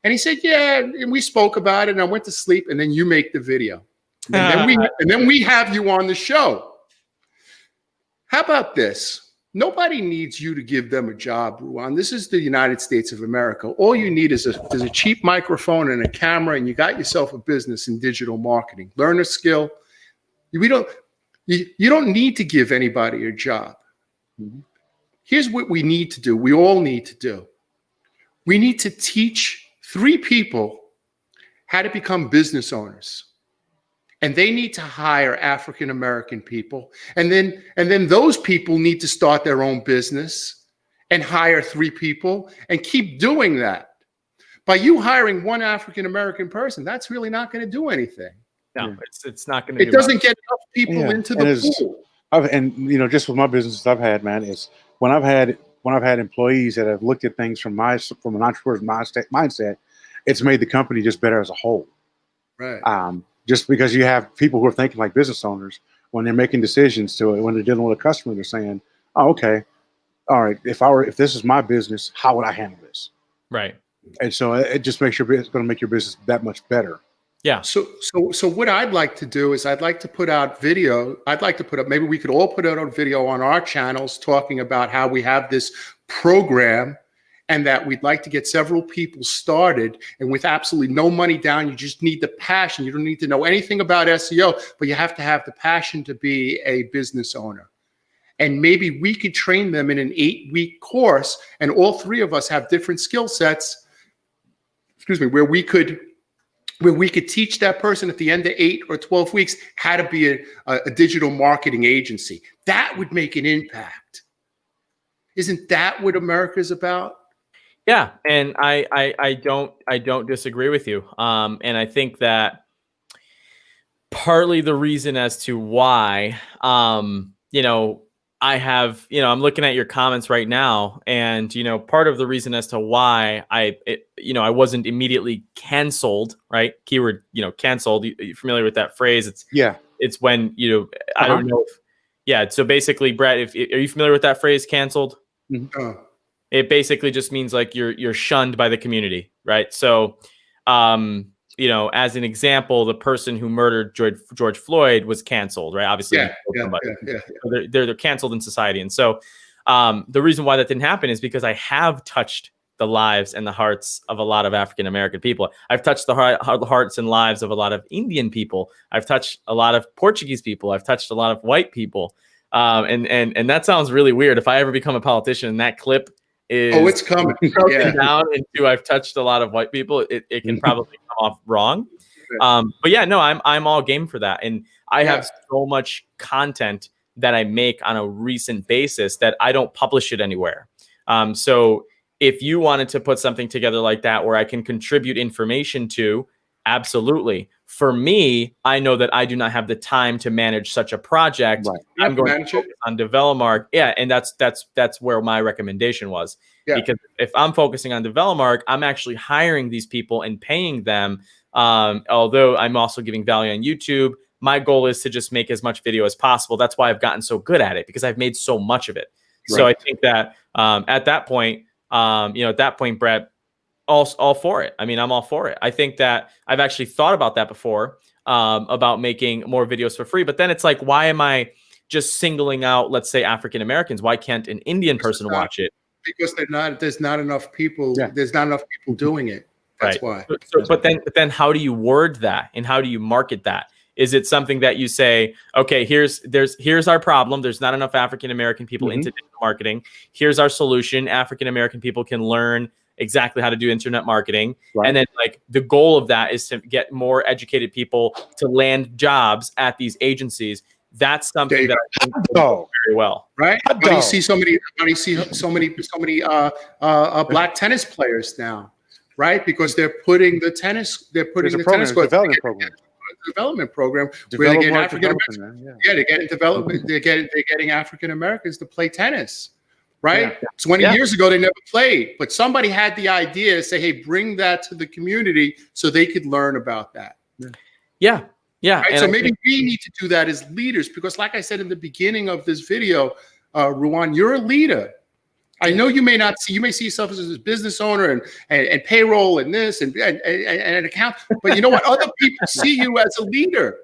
And he said, yeah. And we spoke about it, and I went to sleep, and then you make the video. And then we have you on the show. How about this? Nobody needs you to give them a job, Ruan. This is the United States of America. All you need is a cheap microphone and a camera, and you got yourself a business in digital marketing. Learn a skill. You don't need to give anybody a job. Mhm. Here's what we need to do. We all need to do. We need to teach 3 people how to become business owners. And they need to hire African American people. And then those people need to start their own business and hire 3 people and keep doing that. By you hiring one African American person, that's really not going to do anything. No, Yeah. it's not going to. It doesn't get enough people Yeah, into and the it's- pool. Just with my businesses I've had, man, is when I've had employees that have looked at things from an entrepreneur's mindset, it's made the company just better as a whole. Right. Just because you have people who are thinking like business owners, when they're making decisions when they're dealing with a customer, they're saying, "Oh, okay, all right. If this is my business, how would I handle this?" right. And so it just makes it's going to make your business that much better. Yeah. So what I'd like to do is I'd like to put out video. I'd like to put up, maybe we could all put out a video on our channels talking about how we have this program and that we'd like to get several people started, and with absolutely no money down. You just need the passion. You don't need to know anything about SEO, but you have to have the passion to be a business owner. And maybe we could train them in an 8-week course, and all 3 of us have different skill sets, where we could teach that person at the end of 8 or 12 weeks how to be a digital marketing agency. That would make an impact. Isn't that what America's about? Yeah, and I don't disagree with you. And I think that partly the reason as to why, I have, I'm looking at your comments right now, and part of the reason as to why I wasn't immediately canceled, right? Keyword, canceled. You familiar with that phrase? It's when I don't know. So basically, Brett, are you familiar with that phrase, canceled? Oh. It basically just means like you're shunned by the community, right? So, as an example, the person who murdered George Floyd was canceled, right? Obviously, So they're canceled in society, and so the reason why that didn't happen is because I have touched the lives and the hearts of a lot of African American people. I've touched the hearts and lives of a lot of Indian people. I've touched a lot of Portuguese people. I've touched a lot of white people, and that sounds really weird. If I ever become a politician, and that clip is it's coming down into I've touched a lot of white people, it can probably come off wrong. But yeah, no, I'm all game for that. And I have so much content that I make on a recent basis that I don't publish it anywhere. So if you wanted to put something together like that where I can contribute information to, absolutely. For me, I know that I do not have the time to manage such a project. Right. I'm going to focus on DevelopMark. Yeah, and that's where my recommendation was. Yeah. Because if I'm focusing on DevelopMark, I'm actually hiring these people and paying them. Although I'm also giving value on YouTube, my goal is to just make as much video as possible. That's why I've gotten so good at it, because I've made so much of it. Right. So I think that at that point, Brett, all for it. I mean, I'm all for it. I think that I've actually thought about that before, about making more videos for free. But then it's like, why am I just singling out, let's say, African Americans? Why can't an Indian person watch it? Because there's not enough people. Yeah. There's not enough people doing it. That's why. But then how do you word that, and how do you market that? Is it something that you say, okay, here's our problem. There's not enough African American people into digital marketing. Here's our solution. African American people can learn exactly how to do internet marketing. Right. And then like the goal of that is to get more educated people to land jobs at these agencies. That's something that I think very well. Right? How do you see so many black tennis players now? Right? Because they're putting the tennis development program where they get African Americans. They're getting African Americans to play tennis. Right? Yeah. 20 years ago, they never played, but somebody had the idea to say, hey, bring that to the community so they could learn about that. Yeah. Right? So maybe we need to do that as leaders, because like I said in the beginning of this video, Ruan, you're a leader. I know you may see yourself as a business owner and payroll and this and an account, but you know what? Other people see you as a leader.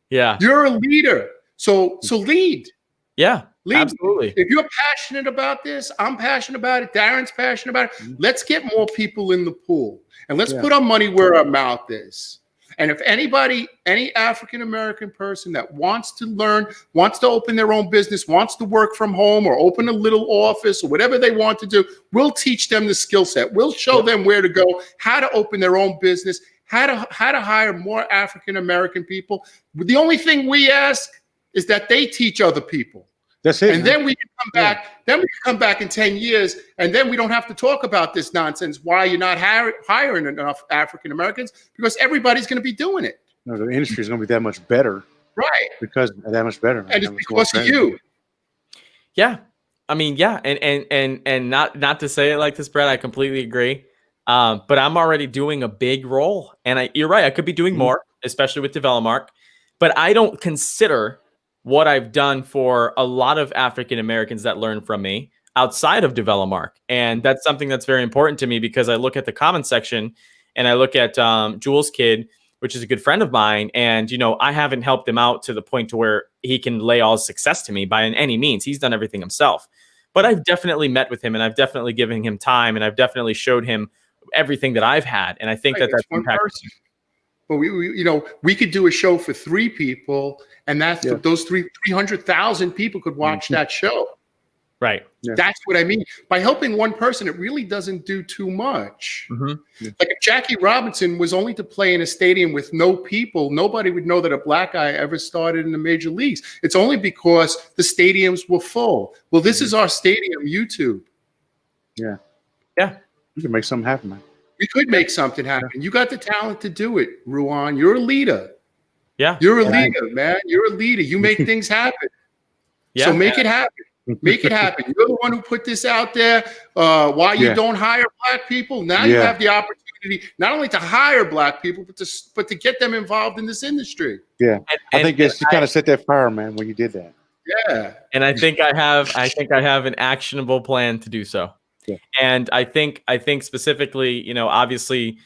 Yeah. You're a leader. So lead. Yeah. Absolutely. If you're passionate about this, I'm passionate about it. Darren's passionate about it. Let's get more people in the pool, and let's put our money where our mouth is. And if anybody, any African-American person that wants to learn, wants to open their own business, wants to work from home or open a little office or whatever they want to do, we'll teach them the skill set. We'll show them where to go, how to open their own business, how to hire more African-American people. The only thing we ask is that they teach other people. That's it. And then we can come back. Then we can come back in 10 years, and then we don't have to talk about this nonsense. Why you're not hiring enough African Americans? Because everybody's going to be doing it. No, the industry is going to be that much better. Right. Because that much better. And it's because of you. Yeah. I mean, yeah. And not to say it like this, Brett, I completely agree. But I'm already doing a big role. And you're right. I could be doing more, especially with Develomark. But I don't consider what I've done for a lot of African Americans that learn from me outside of Develomark. And that's something that's very important to me, because I look at the comment section and I look at Jules Kid, which is a good friend of mine. And, you know, I haven't helped him out to the point to where he can lay all his success to me by any means. He's done everything himself. But I've definitely met with him, and I've definitely given him time, and I've definitely showed him everything that I've had. And I think Right, that's one person. But we could do a show for 3 people, and that's those 300,000 people could watch that show. Right. Yeah. That's what I mean. By helping one person, it really doesn't do too much. Mhm. Like if Jackie Robinson was only to play in a stadium with no people, nobody would know that a black guy ever started in the major leagues. It's only because the stadiums were full. Well, this is our stadium, YouTube. Yeah. Yeah. You can make something happen, man. We could make something happen. You got the talent to do it, Ruan. You're a leader. Yeah. You're a leader, man. You're a leader. You make things happen. Yeah. So make it happen. Make it happen. You're the one who put this out there. Why you don't hire black people? Now you have the opportunity not only to hire black people, but to get them involved in this industry. Yeah. I think you kind of set that fire, man, when you did that. Yeah. And I think I have an actionable plan to do so. Yeah. And I think specifically, you know, obviously,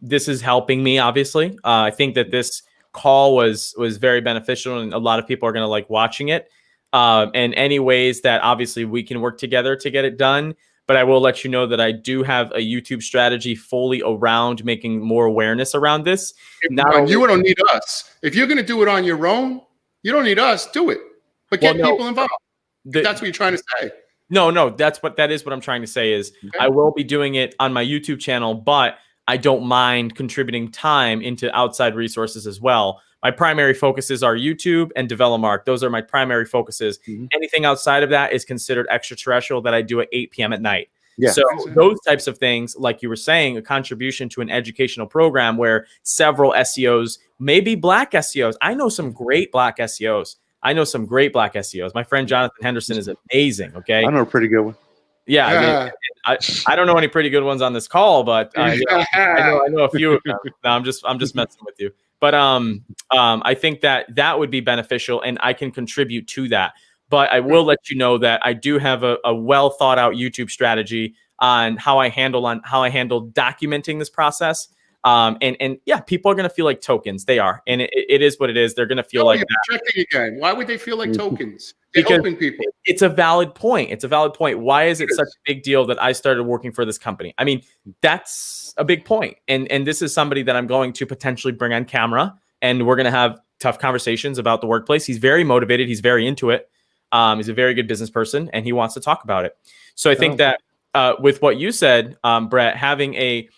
this is helping me. Obviously, I think that this call was very beneficial, and a lot of people are going to like watching it. And any ways that obviously we can work together to get it done. But I will let you know that I do have a YouTube strategy fully around making more awareness around this. You don't need us. If you're going to do it on your own, you don't need us. Do it, but get people involved. That's what you're trying to say. No, that is what I'm trying to say is I will be doing it on my YouTube channel, but I don't mind contributing time into outside resources as well. My primary focuses are YouTube and Develomark. Those are my primary focuses. Anything outside of that is considered extraterrestrial that I do at 8 p.m. at night. Yeah. So those types of things, like you were saying, a contribution to an educational program where several SEOs, maybe black SEOs. I know some great black SEOs. My friend Jonathan Henderson is amazing. Okay. I know a pretty good one. Yeah. I don't know any pretty good ones on this call, but I know a few of them. No, I'm just messing with you. But I think that would be beneficial, and I can contribute to that. But I will let you know that I do have a well thought out YouTube strategy on how I handle documenting this process. And yeah, people are going to feel like tokens. They are, and it is what it is. They're going to feel like projecting again. Why would they feel like tokens? Because helping people. It's a valid point. Why is it such a big deal that I started working for this company? I mean, that's a big point. And this is somebody that I'm going to potentially bring on camera, and we're going to have tough conversations about the workplace. He's very motivated. He's very into it. He's a very good business person, and he wants to talk about it. So I think that with what you said, Brett, having a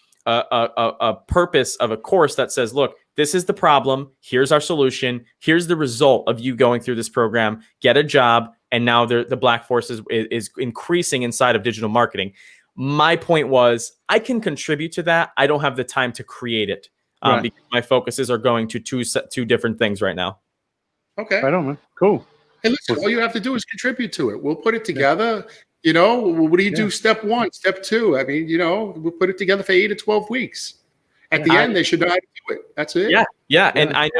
purpose of a course that says, look, this is the problem. Here's our solution. Here's the result of you going through this program. Get a job. And now the black force is increasing inside of digital marketing. My point was I can contribute to that. I don't have the time to create it because my focuses are going to two different things right now. Okay. Right on, man. Cool. Hey, listen, all you have to do is contribute to it. We'll put it together. You know, what do you do? Step 1, step 2. I mean, you know, we'll put it together for 8 to 12 weeks. At the end, they should know how to do it. That's it. Yeah. And I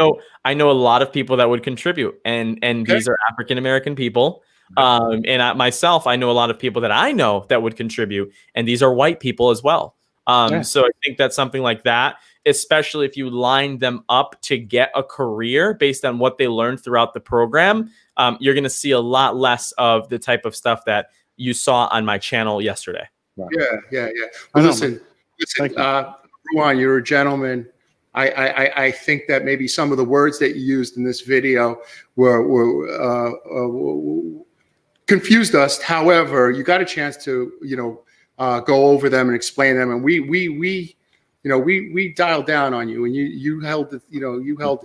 know a lot of people that would contribute, and these are African American people. And myself, I know a lot of people that I know that would contribute, and these are white people as well. So I think that something like that, especially if you line them up to get a career based on what they learned throughout the program, you're going to see a lot less of the type of stuff that you saw on my channel yesterday. Yeah. Well, listen, Ruan, you're a gentleman. I think that maybe some of the words that you used in this video were confused us. However, you got a chance to, go over them and explain them. And we dialed down on you, and you held it, you held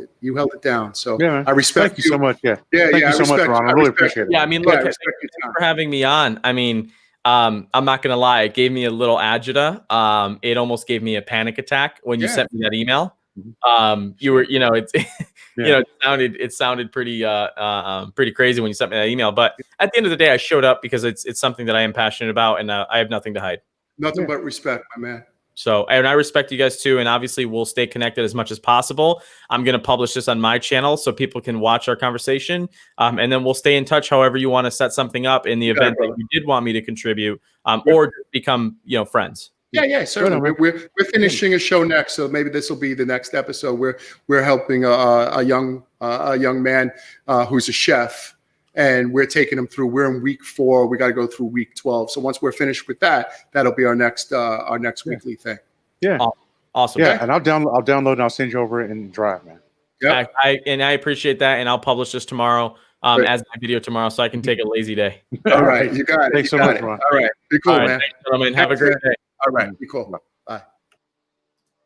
it down. So Yeah, man. I respect Thank you so much. Yeah. Yeah. Thank Yeah. you so much, Ron. I really appreciate it. Yeah, I mean, Yeah, look, I thanks respect your time. for having me on. I mean, I'm not gonna lie, it gave me a little agita. It almost gave me a panic attack when you Yeah. sent me that email. Mhm. You were, it's, Yeah. it sounded pretty, pretty crazy when you sent me that email. But at the end of the day, I showed up because it's something that I am passionate about, and I have nothing to hide. Nothing Yeah. but respect, my man. So, and I respect you guys too. And obviously, we'll stay connected as much as possible. I'm going to publish this on my channel so people can watch our conversation. And then we'll stay in touch however you want to set something up in the Yeah, event brother. that you did want me to contribute, or become, friends. Yeah, certainly. man. We're finishing a show next, so maybe this will be the next episode. We're helping a young man who's a chef, and we're taking him through. We're in week 4. We got to go through week 12. So once we're finished with that, that'll be our next weekly thing. Yeah. Awesome. Yeah. And I'll download and I'll send you over it in Drive, man. Yeah. I appreciate that, and I'll publish this tomorrow Great. as my video tomorrow, so I can take a lazy day. All right, you got it. Thanks You so got much, it. Ron. All right, be cool, All right, man. thanks, gentlemen. Have a great day. All right, be cool.